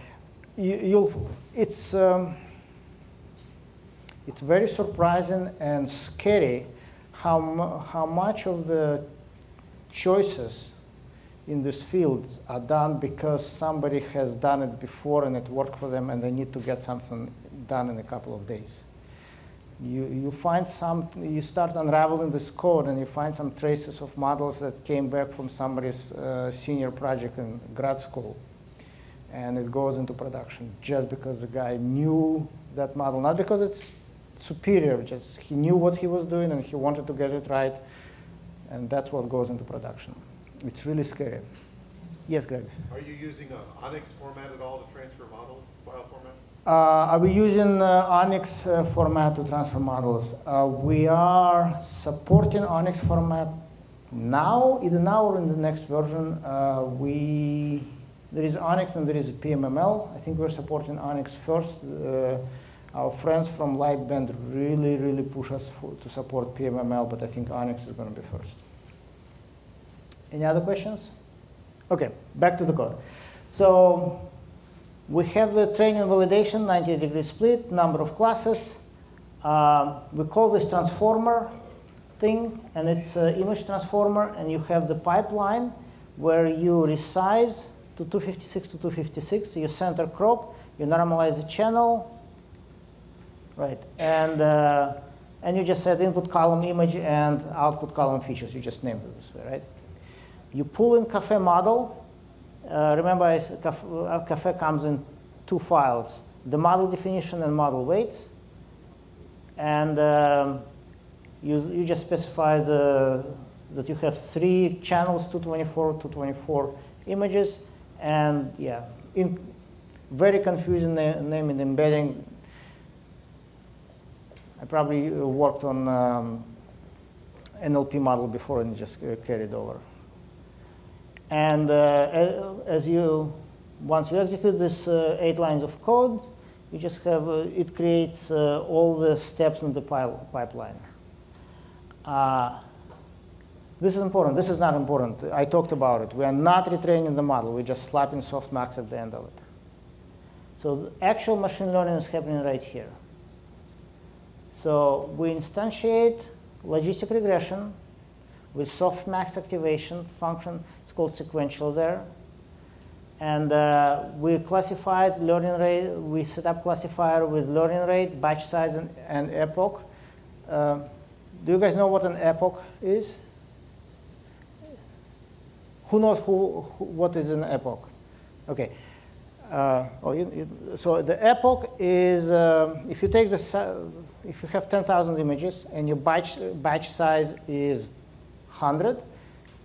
It's very surprising and scary how much of the choices in this field are done because somebody has done it before and it worked for them, and they need to get something done in a couple of days. You start unraveling this code, and you find some traces of models that came back from somebody's senior project in grad school, and it goes into production just because the guy knew that model, not because it's superior, just he knew what he was doing and he wanted to get it right, and that's what goes into production. It's really scary. Yes, Greg?
Are you using an Onyx format at all to transfer model file formats?
Are we using Onyx format to transfer models? We are supporting Onyx format now, either now or in the next version. There is Onyx and there is PMML. I think we're supporting Onyx first. Our friends from Lightband really push us to support PMML, but I think Onyx is going to be first. Any other questions? Okay, back to the code. So we have the training validation, 90-degree split, number of classes. We call this transformer thing, and it's an image transformer, and you have the pipeline where you resize to 256 to 256, you center crop, you normalize the channel, right? And you just set input column image and output column features. You just named it this way, right? You pull in Cafe model, remember, Café comes in two files, the model definition and model weights. And you just specify that you have 3 channels, 224 images, and yeah, very confusing name in embedding. I probably worked on NLP model before and just carried over. And once you execute this 8 lines of code, you just have, it creates all the steps in the pipeline. This is important. This is not important. I talked about it. We are not retraining the model. We're just slapping softmax at the end of it. So the actual machine learning is happening right here. So we instantiate logistic regression with softmax activation function. It's called sequential there. And we classified learning rate. We set up classifier with learning rate, batch size, and epoch. Do you guys know what an epoch is? Who knows what is an epoch? Okay. So the epoch is if you take if you have 10,000 images and your batch size is 100,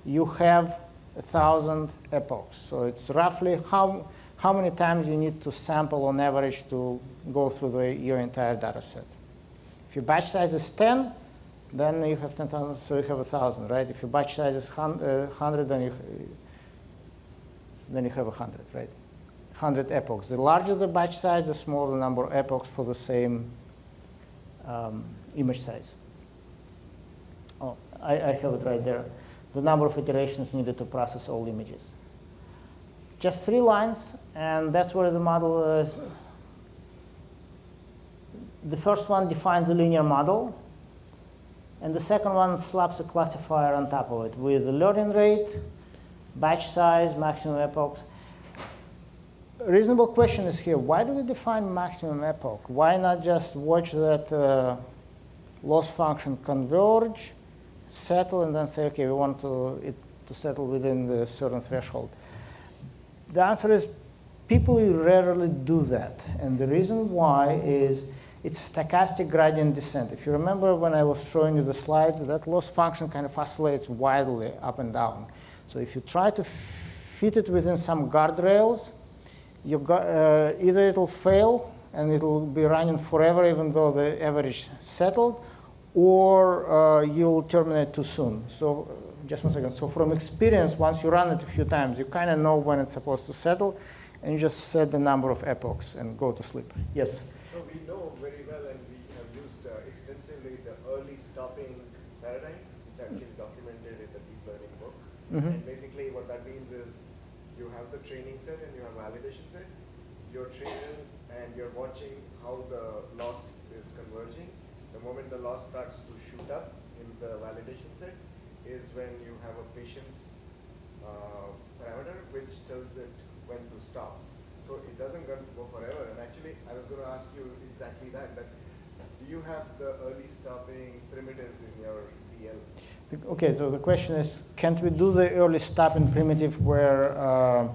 you have 1,000 epochs. So it's roughly how many times you need to sample on average to go through your entire data set. If your batch size is 10, then you have 10,000, so you have 1,000, right? If your batch size is 100, then you have 100, right? 100 epochs. The larger the batch size, the smaller the number of epochs for the same image size. Oh, I have it right there. The number of iterations needed to process all images. Just 3 lines, and that's where the model is. The first one defines the linear model, and the second one slaps a classifier on top of it with the learning rate, batch size, maximum epochs. A reasonable question is here, why do we define maximum epoch? Why not just watch that loss function converge, settle, and then say, okay, we want it to settle within the certain threshold? The answer is people rarely do that. And the reason why is it's stochastic gradient descent. If you remember when I was showing you the slides, that loss function kind of oscillates wildly up and down. So if you try to fit it within some guardrails, either it'll fail and it'll be running forever even though the average settled, or you'll terminate too soon. So just one second. So from experience, once you run it a few times, you kind of know when it's supposed to settle, and you just set the number of epochs and go to sleep. Yes?
So we know very well, and we have used extensively the early stopping paradigm. It's actually documented in the deep learning book.
Mm-hmm.
And basically what that means is you have the training set and you have validation set. You're training and you're watching how the loss is converging. The moment the loss starts to shoot up in the validation set is when you have a patience parameter which tells it when to stop. So it doesn't go forever. And actually, I was going to ask you exactly that do you have the early stopping primitives in your BL?
Okay, so the question is, can't we do the early stopping primitive where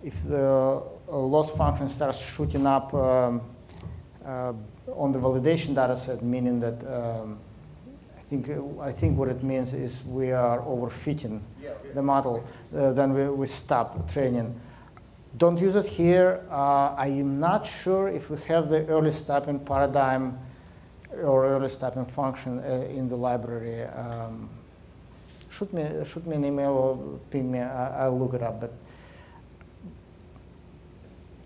if the loss function starts shooting up on the validation data set, meaning that I think what it means is we are overfitting the model, then we stop training. Don't use it here. I am not sure if we have the early stopping paradigm or early stopping function in the library. Shoot me an email or ping me. I'll look it up. But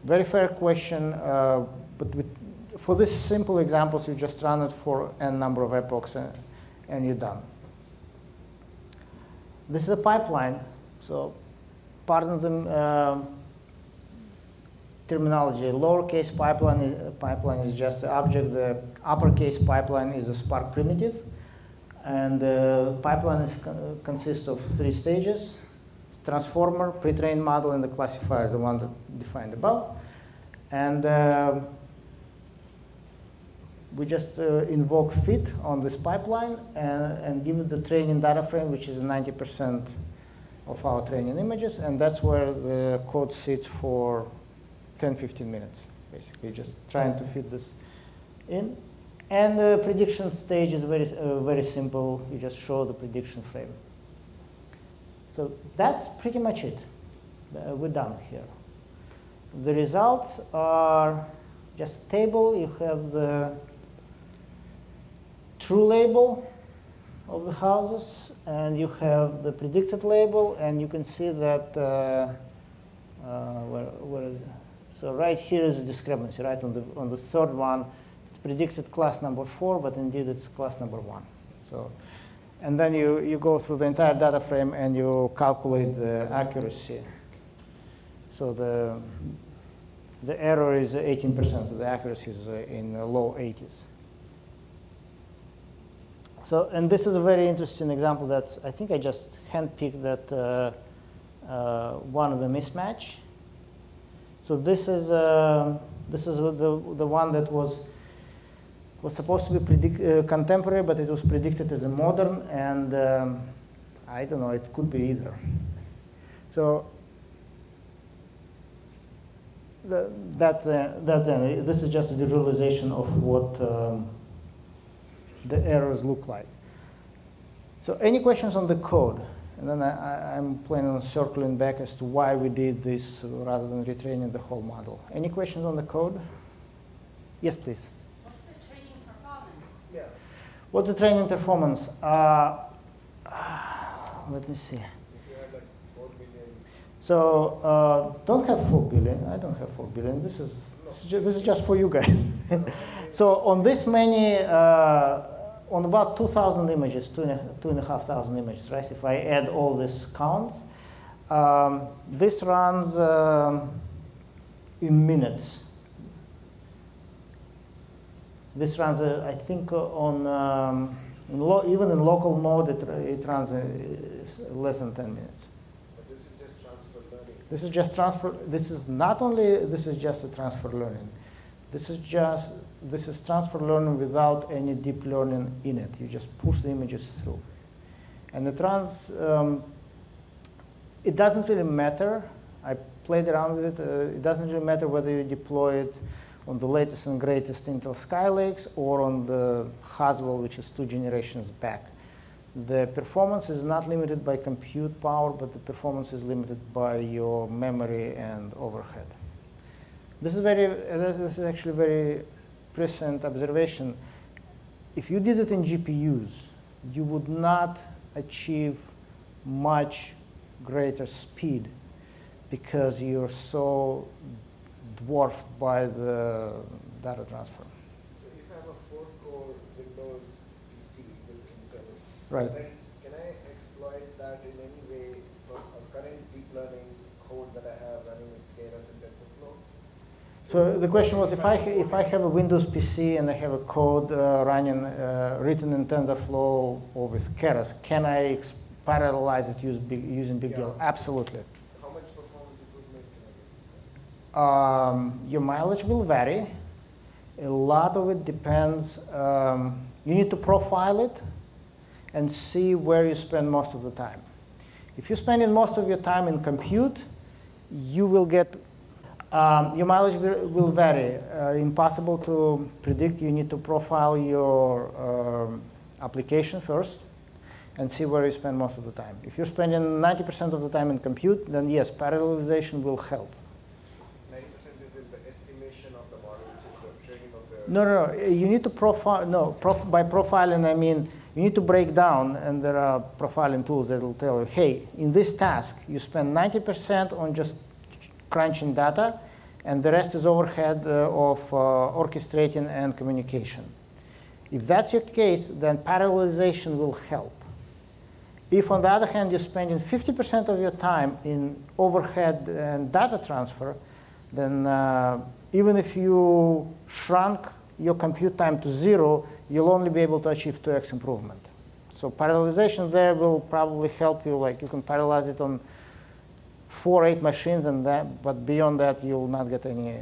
very fair question. But for these simple examples, you just run it for n number of epochs, and you're done. This is a pipeline. So pardon the terminology. Lowercase pipeline is just the object. The uppercase pipeline is a Spark primitive. And the pipeline consists of 3 stages: transformer, pre-trained model, and the classifier, the one that defined above. And we just invoke fit on this pipeline and give it the training data frame, which is 90% of our training images, and that's where the code sits for 10-15 minutes, basically, just trying to fit this in. And the prediction stage is very simple. You just show the prediction frame. So that's pretty much it. We're done here. The results are just a table. You have the true label of the houses, and you have the predicted label, and you can see that where is it? So right here is a discrepancy, right? On the third one, it's predicted class number 4, but indeed it's class number 1. So, and then you go through the entire data frame and you calculate the accuracy. So the error is 18%, so the accuracy is in the low 80s. So, and this is a very interesting example that I think I just handpicked that one of the mismatch. So this is the one that was supposed to be contemporary, but it was predicted as a modern, and I don't know, it could be either. So this is just a visualization of what the errors look like. So any questions on the code? And then I'm planning on circling back as to why we did this rather than retraining the whole model. Any questions on the code? Yes, please.
What's the training performance?
Yeah.
What's the training performance? Let me see.
If you had like 4 billion.
So don't have 4 billion. I don't have 4 billion. This is just for you guys. So on this many, on about 2,000 images, 2,500 images, right? If I add all this counts, this runs in minutes. This runs, I think, on even in local mode, it runs less than 10 minutes.
But this is just transfer learning.
This is just transfer. This is not only. This is just a transfer learning. This is transfer learning without any deep learning in it. You just push the images through, and it runs. It doesn't really matter. I played around with it. It doesn't really matter whether you deploy it on the latest and greatest Intel Skylakes or on the Haswell, which is 2 generations back. The performance is not limited by compute power, but the performance is limited by your memory and overhead. This is actually a very prescient observation. If you did it in GPUs, you would not achieve much greater speed because you're so dwarfed by the data transfer.
So if I have a 4-core Windows PC with Intel,
Right.
then can I exploit that in any way from a current deep learning code that I have running with Keras and TensorFlow?
So the question was, if I have a Windows PC and I have a code written in TensorFlow or with Keras, can I parallelize it using BigDL?
Yeah.
Absolutely.
How much performance improvement can I get?
Your mileage will vary. A lot of it depends. You need to profile it and see where you spend most of the time. If you're spending most of your time in compute, you will get, your mileage will vary. Impossible to predict. You need to profile your application first and see where you spend most of the time. If you're spending 90% of the time in compute, then yes, parallelization will help.
90% is in the estimation of the model, which is the training of the...
No. You need to profile. No, by profiling, I mean you need to break down, and there are profiling tools that will tell you, hey, in this task, you spend 90% on just crunching data, and the rest is overhead of orchestrating and communication. If that's your case, then parallelization will help. If, on the other hand, you're spending 50% of your time in overhead and data transfer, then even if you shrunk your compute time to 0, you'll only be able to achieve 2x improvement. So parallelization there will probably help you. Like you can parallelize it on 4, 8 machines, and that, but beyond that, you'll not get any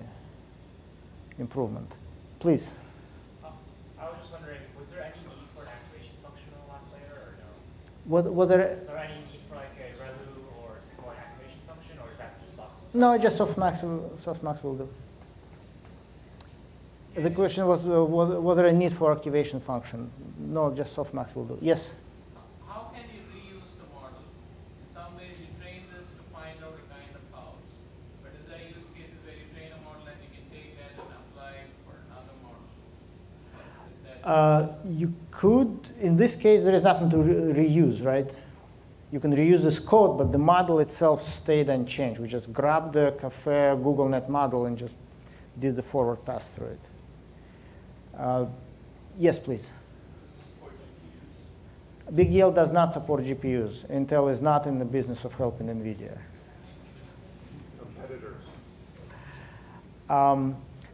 improvement. Please.
I was just wondering, was there any need for an activation function on the last layer, or no?
Was there?
Is there any need for like a ReLU
No, just softmax will do. The question was there a need for activation function? No, just softmax will do. Yes?
How can you reuse the models? In some ways, you train this to find out a kind of house. But is there use cases where you train a model and you can take that and apply it for another model? Is that
You could, in this case, there is nothing to reuse, right? You can reuse this code, but the model itself stayed unchanged. We just grabbed the Café GoogleNet model and just did the forward pass through it. Yes, please.
does it support GPUs?
BigDL does not support GPUs. Intel is not in the business of helping NVIDIA.
Competitors.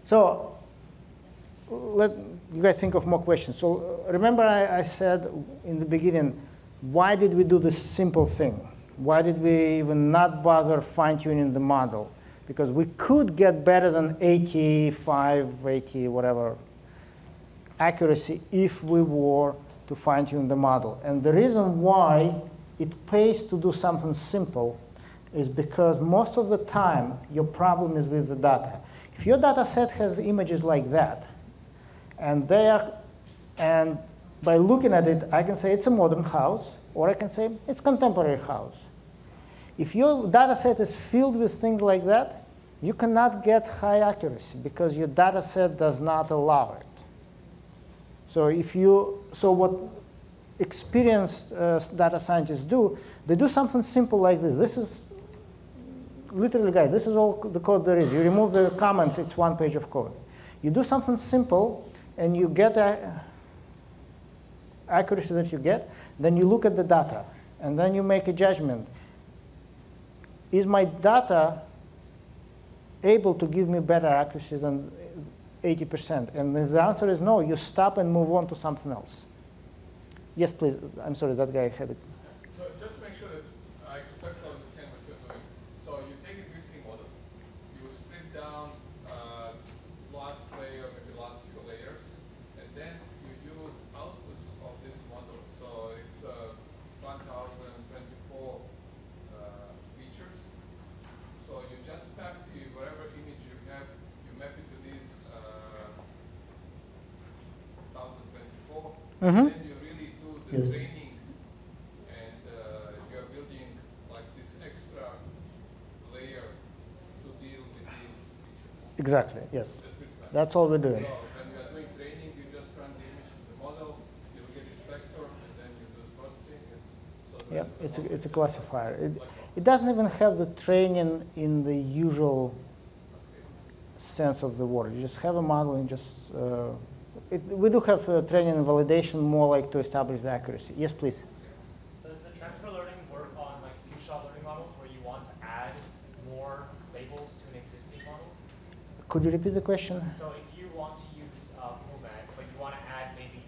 So let you guys think of more questions. So remember I said in the beginning, why did we do this simple thing? Why did we even not bother fine-tuning the model? Because we could get better than 85, 80, whatever, accuracy if we were to fine-tune the model. And the reason why it pays to do something simple is because most of the time your problem is with the data. If your data set has images like that, and by looking at it, I can say it's a modern house, or I can say it's contemporary house. If your data set is filled with things like that, you cannot get high accuracy because your data set does not allow it. So what experienced data scientists do, they do something simple like this. This is literally, guys, this is all the code there is. You remove the comments, it's one page of code. You do something simple, and you get accuracy that you get, then you look at the data, and then you make a judgment. Is my data able to give me better accuracy than 80%? And if the answer is no, you stop and move on to something else. Yes, please. I'm sorry, that guy had it.
So just to make sure that I conceptually understand what you're doing. So you take existing model, you split down last layer, maybe last few layers, and then you use outputs of this model. So it's 1024 features. So you just map whatever image you have, you map it to these 1024, and then you really do the training, and you're building like this extra layer to deal with these features.
Exactly, yes.
That's pretty much.
That's all we're doing.
So when you are doing training, you just run the image to the model, you will get this vector, and then you do the processing. And so
Yeah, it's a classifier. It doesn't even have the training in the usual sense of the word. You just have a model and just, we do have training and validation more like to establish the accuracy. Yes, please.
Does the transfer learning work on like few-shot learning models where you want to add more labels to an existing model?
Could you repeat the question?
So if you want to use MoMAG, but you want to add maybe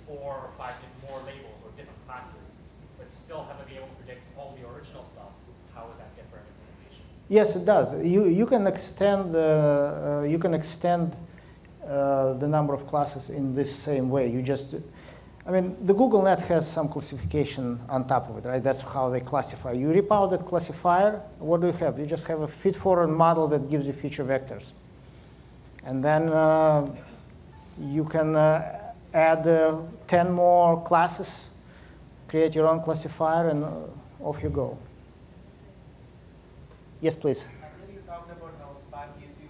4 or 5 more labels or different classes, but still have to be able to predict all the original stuff, how would that differ in implementation?
Yes, it does. You can extend the number of classes in this same way. You just, I mean, the GoogleNet has some classification on top of it, right? That's how they classify. You rip out that classifier, what do you have? You just have a feed-forward model that gives you feature vectors. And then you can add 10 more classes, create your own classifier, and off you go. Yes, please.
Earlier you talked about how Spark gives you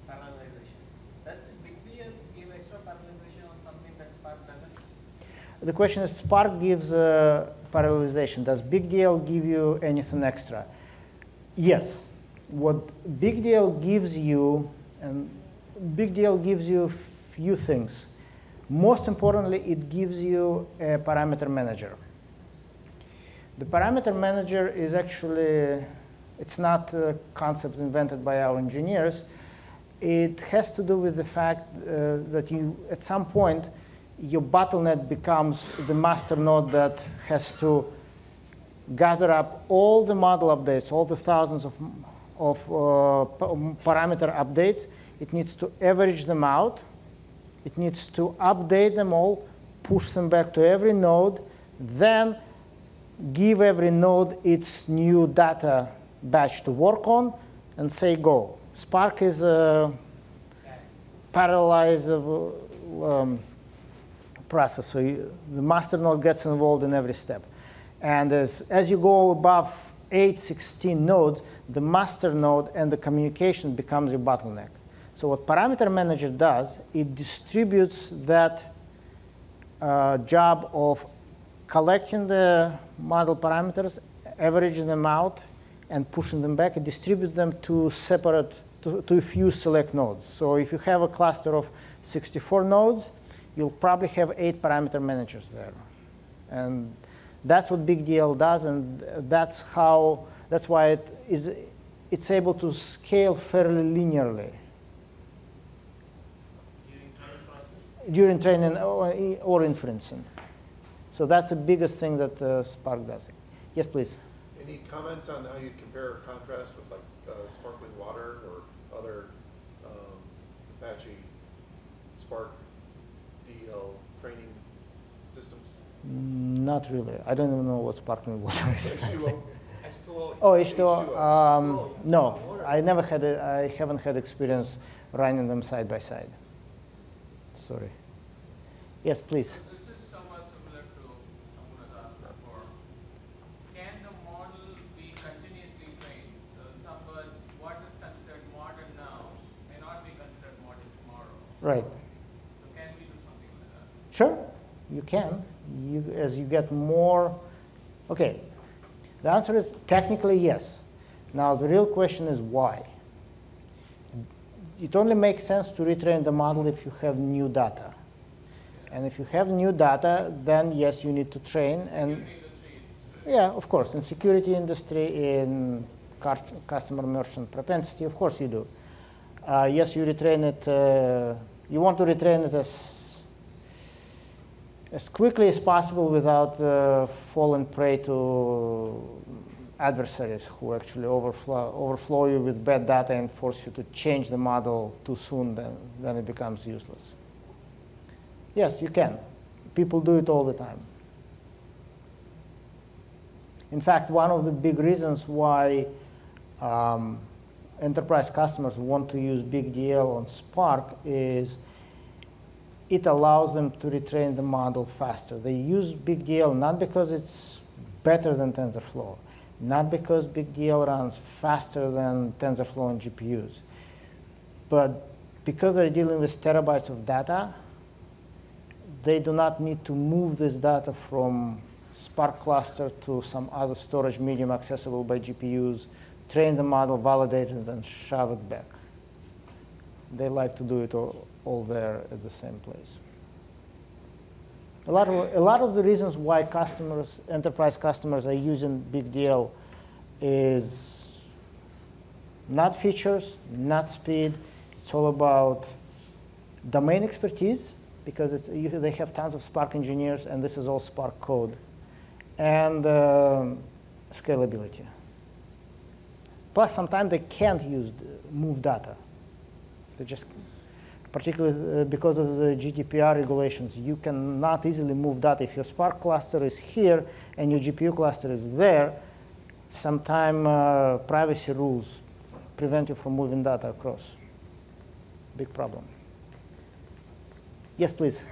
parallelization. Does BigDL give extra parallelization on something that Spark doesn't?
The question is, Spark gives parallelization. Does BigDL give you anything extra? Yes. What BigDL gives you, and BigDL gives you a few things. Most importantly, it gives you a parameter manager. The parameter manager is actually, it's not a concept invented by our engineers. It has to do with the fact that you, at some point, your bottleneck becomes the master node that has to gather up all the model updates, all the thousands of parameter updates. It needs to average them out. It needs to update them all, push them back to every node, then give every node its new data batch to work on, and say go. Spark is a parallelized process, so the master node gets involved in every step. And as you go above 8, 16 nodes, the master node and the communication becomes your bottleneck. So what parameter manager does, it distributes that job of collecting the model parameters, averaging them out, and pushing them back. It distributes them to a few select nodes. So if you have a cluster of 64 nodes, you'll probably have 8 parameter managers there. And that's what BigDL does, and that's why it's able to scale fairly linearly. During training or inferencing. So that's the biggest thing that Spark does. Yes, please.
Any comments on how you'd compare or contrast with like sparkling water or other Apache Spark DL training systems?
Not really. I don't even know what sparkling water is.
H2O.
H2O.
Oh, H2O. No, I haven't had experience running them side by side. Sorry. Yes, please.
This is somewhat similar to someone has asked before. Can the model be continuously trained? So in some words, what is considered modern now may not be considered modern tomorrow.
Right.
So can we do something like that?
Sure, you can. As you get more, okay. The answer is technically yes. Now the real question is why. It only makes sense to retrain the model if you have new data. And if you have new data, then yes, you need to train. And yeah, of course, in security industry, in customer merchant propensity, of course you do. Yes, you retrain it. You want to retrain it as quickly as possible without falling prey to adversaries who actually overflow you with bad data and force you to change the model too soon, then it becomes useless. Yes, you can. People do it all the time. In fact, one of the big reasons why enterprise customers want to use BigDL on Spark is it allows them to retrain the model faster. They use BigDL not because it's better than TensorFlow, not because BigDL runs faster than TensorFlow on GPUs, but because they're dealing with terabytes of data, they do not need to move this data from Spark cluster to some other storage medium accessible by GPUs, train the model, validate it, and shove it back. They like to do it all there at the same place. A lot of the reasons why enterprise customers are using BigDL is not features, not speed. It's all about domain expertise, because they have tons of Spark engineers, and this is all Spark code, and scalability. Plus, sometimes they can't move data. They just, particularly because of the GDPR regulations, you cannot easily move data. If your Spark cluster is here and your GPU cluster is there, sometimes privacy rules prevent you from moving data across. Big problem. Yes, please.
So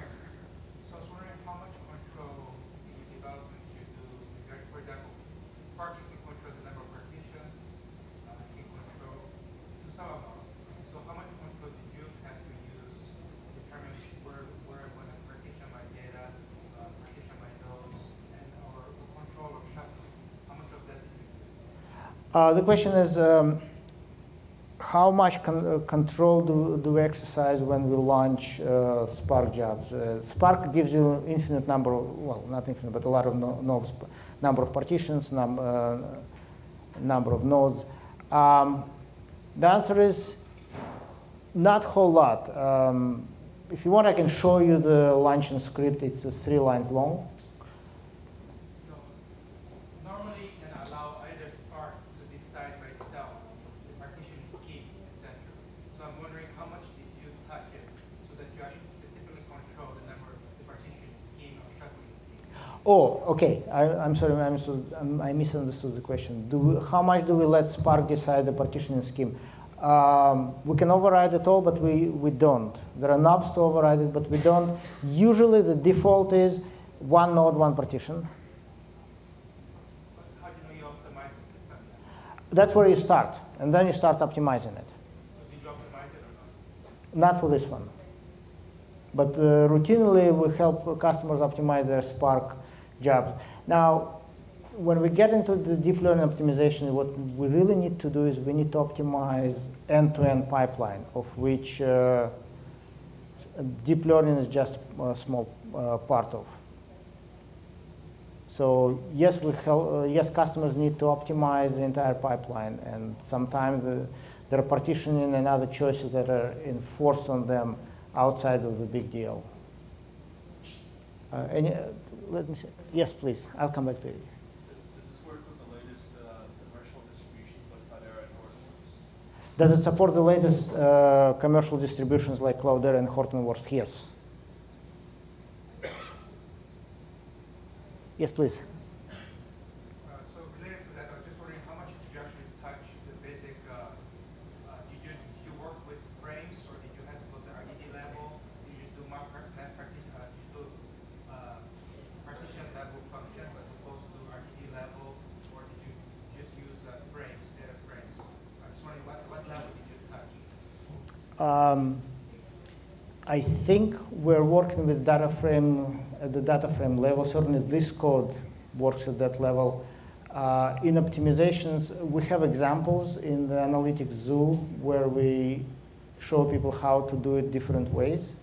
I was wondering how much control the development should do. For example, Spark can control the number of partitions, can control to some amount. So how much control did you have to use to determine where I want to partition my data, partition my nodes, and or control of shuffling? How much of that did you do?
The question is, how much control do we exercise when we launch Spark jobs? Spark gives you infinite number of, well, not infinite, but a lot of nodes, number of partitions, number of nodes. The answer is not a whole lot. If you want, I can show you the launching script. It's 3 lines long.
Normally, you can allow either Spark to decide by itself the partition scheme, etc. So I'm wondering how much did you touch it so that you actually specifically control the number, the partition scheme or shuffling scheme?
Oh, okay. I'm sorry, I misunderstood the question. How much do we let Spark decide the partitioning scheme? We can override it all, but we don't. There are knobs to override it, but we don't. Usually the default is one node, one partition.
How do you know you optimize the system?
That's where you start, and then you start optimizing it.
So did you optimize it or
Not for this one. But routinely, we help customers optimize their Spark jobs. Now, when we get into the deep learning optimization, what we really need to do is we need to optimize end-to-end pipeline, of which deep learning is just a small part of. So yes, yes, customers need to optimize the entire pipeline, and sometimes there are partitioning and other choices that are enforced on them outside of the BigDL. Let me see. Yes, please. I'll come back to you.
Does this work with the latest commercial distributions like Cloudera and Hortonworks?
Does it support the latest commercial distributions like Cloudera and Hortonworks? Yes. Yes, please.
So related to that, I was just wondering how much did you actually touch the basic, did you work with frames, or did you have to go to the RDD level? Did you do partition level functions as opposed to RDD level, or did you just use frames, data frames? I'm just wondering what level did you touch?
I think we're working with data frame at the data frame level. Certainly this code works at that level. In optimizations, we have examples in the analytics zoo where we show people how to do it different ways.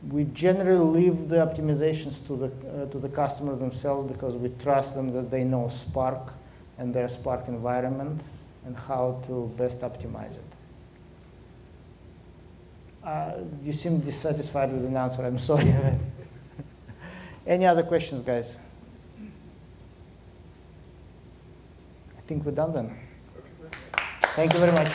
We generally leave the optimizations to the customer themselves because we trust them that they know Spark and their Spark environment and how to best optimize it. You seem dissatisfied with an answer. I'm sorry. Any other questions, guys? I think we're done then. Thank you very much.